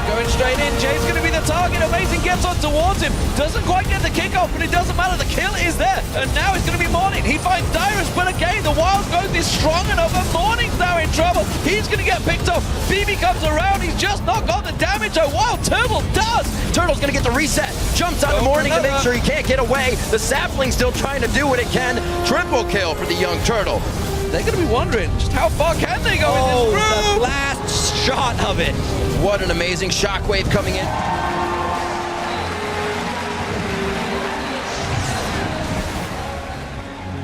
Going straight in, Jay's going to be the target. Amazing gets on towards him. Doesn't quite get the kickoff, but it doesn't matter. The kill is there. And now it's going to be Morning. He finds Dyrus, but again, the Wild Growth is strong enough. And Morning's now in trouble. He's going to get picked up. Bebe comes around. He's just not got the damage. Oh, WildTurtle does. Turtle's going to get the reset. Jumps out the Morning to make sure he can't get away. The Sapling's still trying to do what it can. Triple kill for the young Turtle. They're going to be wondering just how far can they go in this group? The last shot of it. What an amazing shockwave coming in.